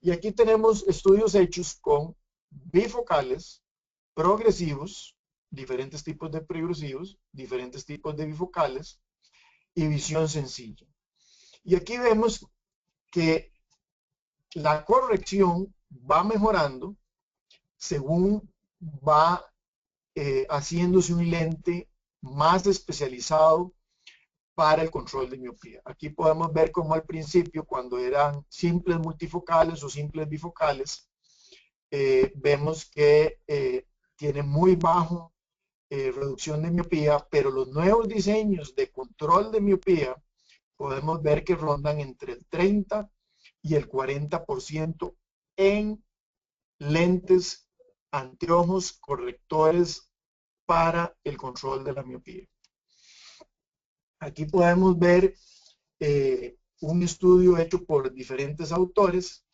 Y aquí tenemos estudios hechos con bifocales, progresivos, diferentes tipos de progresivos, diferentes tipos de bifocales y visión sencilla. Y aquí vemos que la corrección va mejorando según va haciéndose un lente más especializado para el control de miopía. Aquí podemos ver cómo al principio, cuando eran simples multifocales o simples bifocales, vemos que tiene muy bajo reducción de miopía, pero los nuevos diseños de control de miopía podemos ver que rondan entre el 30 y el 40% en lentes, anteojos, correctores para el control de la miopía. Aquí podemos ver un estudio hecho por diferentes autores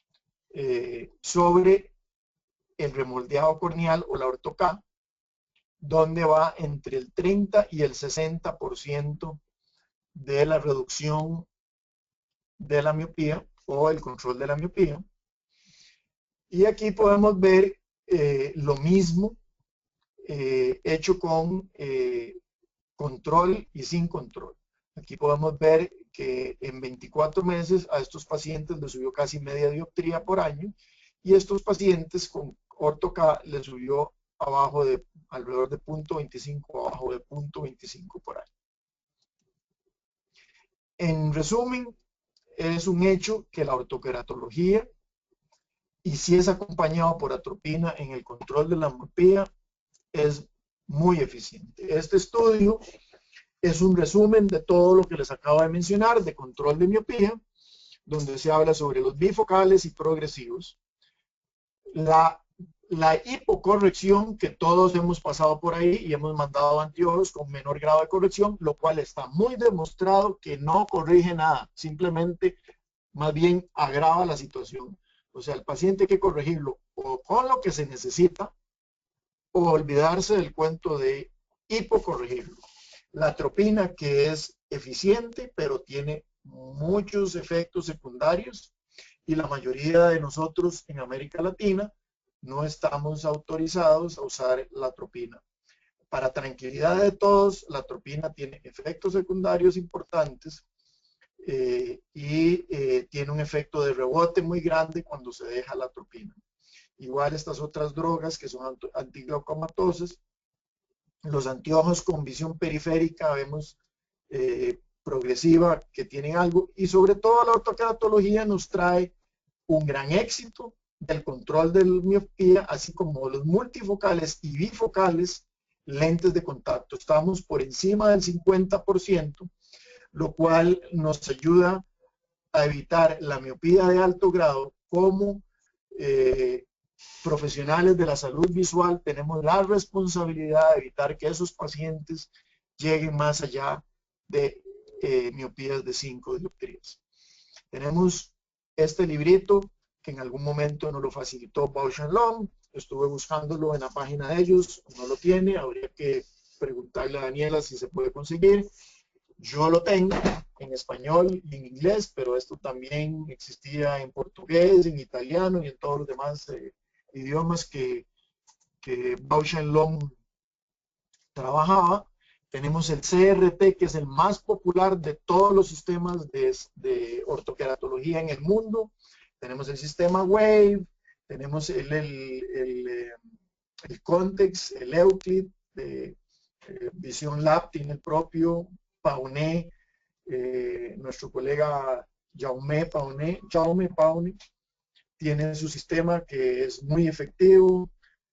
sobre el remoldeado corneal o la orto-K, donde va entre el 30 y el 60% de la reducción de la miopía o el control de la miopía. Y aquí podemos ver lo mismo hecho con control y sin control. Aquí podemos ver que en 24 meses a estos pacientes les subió casi media dioptría por año y estos pacientes con orto-K les subió abajo de alrededor de 0.25, abajo de 0.25 por año. En resumen, es un hecho que la ortoqueratología, y si es acompañado por atropina en el control de la miopía, es muy eficiente. Este estudio es un resumen de todo lo que les acabo de mencionar de control de miopía, donde se habla sobre los bifocales y progresivos, la hipocorrección, que todos hemos pasado por ahí y hemos mandado anteojos con menor grado de corrección, lo cual está muy demostrado que no corrige nada, simplemente más bien agrava la situación. O sea, el paciente hay que corregirlo o con lo que se necesita o olvidarse del cuento de hipocorregirlo. La atropina, que es eficiente, pero tiene muchos efectos secundarios, y la mayoría de nosotros en América Latina no estamos autorizados a usar la atropina. Para tranquilidad de todos, la atropina tiene efectos secundarios importantes y tiene un efecto de rebote muy grande cuando se deja la atropina. Igual estas otras drogas que son antiglaucomatosas, los anteojos con visión periférica vemos progresiva que tienen algo, y sobre todo la ortoqueratología nos trae un gran éxito del control de la miopía, así como los multifocales y bifocales lentes de contacto. Estamos por encima del 50%, lo cual nos ayuda a evitar la miopía de alto grado. Como profesionales de la salud visual tenemos la responsabilidad de evitar que esos pacientes lleguen más allá de miopías de 5 dioptrías. Tenemos este librito que en algún momento nos lo facilitó Bausch & Lomb. Estuve buscándolo en la página de ellos, no lo tiene, habría que preguntarle a Daniela si se puede conseguir. Yo lo tengo en español y en inglés, pero esto también existía en portugués, en italiano y en todos los demás idiomas que Bausch & Lomb trabajaba. Tenemos el CRT, que es el más popular de todos los sistemas de ortoqueratología en el mundo. Tenemos el sistema Wave, tenemos el Context, el Euclid, Vision Lab tiene el propio, Pauné, nuestro colega Jaume Pauné tiene su sistema que es muy efectivo.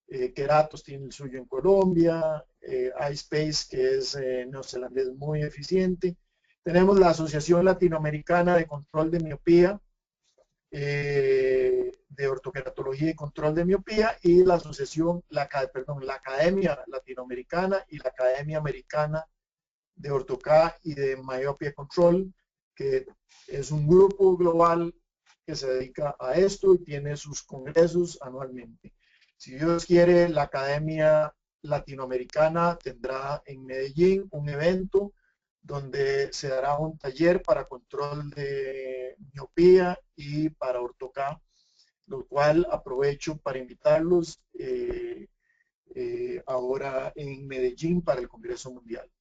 Keratos tiene el suyo en Colombia, iSpace, que es neozelandés, muy eficiente. Tenemos la Asociación Latinoamericana de Control de Miopía, de Ortoqueratología y Control de Miopía, y la la Academia Latinoamericana y la Academia Americana de Ortoca y de Myopia Control, que es un grupo global que se dedica a esto y tiene sus congresos anualmente. Si Dios quiere, la Academia Latinoamericana tendrá en Medellín un evento donde se dará un taller para control de miopía y para ortoca, lo cual aprovecho para invitarlos ahora en Medellín para el Congreso Mundial.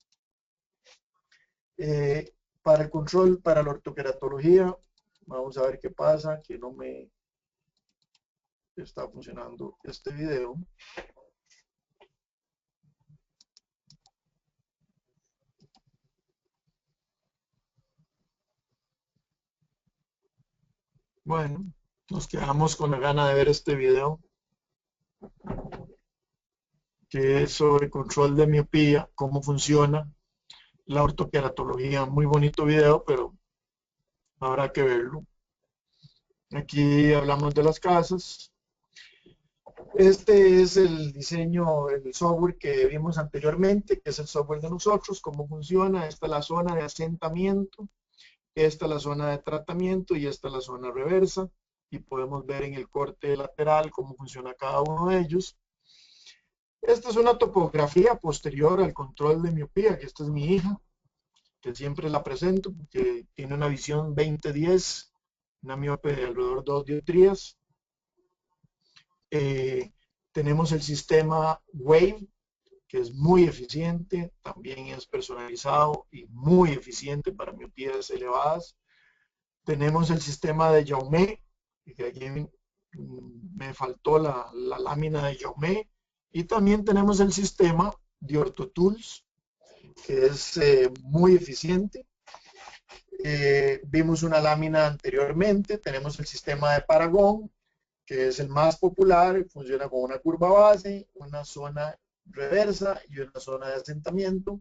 Para el control, para la ortoqueratología, vamos a ver qué pasa, que no me está funcionando este video. Bueno, nos quedamos con la gana de ver este video, que es sobre control de miopía, cómo funciona la ortoqueratología. Muy bonito video, pero habrá que verlo. Aquí hablamos de las casas. Este es el diseño, el software que vimos anteriormente, que es el software de nosotros, cómo funciona. Esta es la zona de asentamiento, esta es la zona de tratamiento y esta es la zona reversa. Y podemos ver en el corte lateral cómo funciona cada uno de ellos. Esta es una topografía posterior al control de miopía, que esta es mi hija, que siempre la presento porque tiene una visión 20-10, una miope de alrededor de 2 dioptrías. Tenemos el sistema Wave, que es muy eficiente, también es personalizado y muy eficiente para miopías elevadas. Tenemos el sistema de Jaume, que aquí me faltó la lámina de Jaume, y también tenemos el sistema de OrthoTools, que es muy eficiente. Vimos una lámina anteriormente. Tenemos el sistema de Paragon, que es el más popular, funciona con una curva base, una zona reversa y una zona de asentamiento.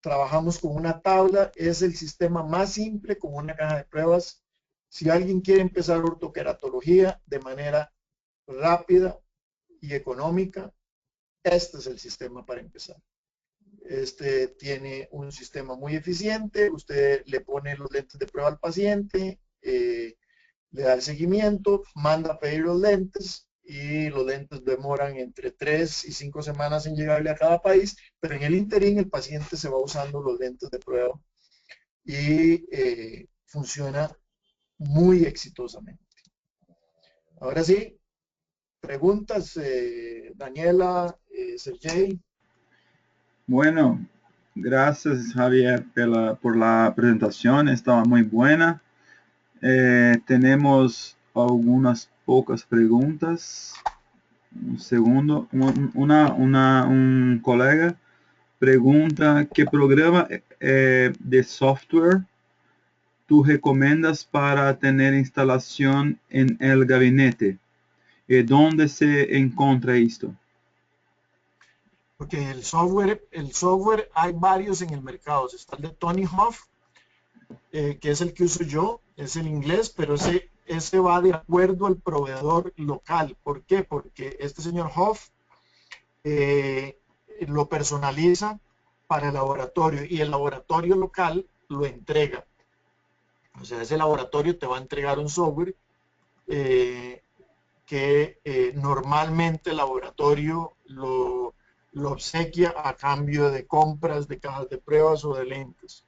Trabajamos con una tabla, es el sistema más simple con una caja de pruebas. Si alguien quiere empezar ortoqueratología de manera rápida y económica, este es el sistema para empezar. Este tiene un sistema muy eficiente, usted le pone los lentes de prueba al paciente, le da el seguimiento, manda a pedir los lentes y los lentes demoran entre 3 y 5 semanas en llegarle a cada país, pero en el interín el paciente se va usando los lentes de prueba y funciona muy exitosamente. Ahora sí, preguntas, Daniela, Sergey. Bueno, gracias Javier por la presentación, estaba muy buena. Tenemos algunas pocas preguntas. Un segundo. Un colega pregunta, ¿qué programa de software tú recomiendas para tener instalación en el gabinete? ¿Dónde se encuentra esto? Porque el software hay varios en el mercado. Está el de Tony Hoff, que es el que uso yo, es el inglés, pero ese va de acuerdo al proveedor local. ¿Por qué? Porque este señor Hoff lo personaliza para el laboratorio y el laboratorio local lo entrega. O sea, ese laboratorio te va a entregar un software que normalmente el laboratorio lo obsequia a cambio de compras de cajas de pruebas o de lentes.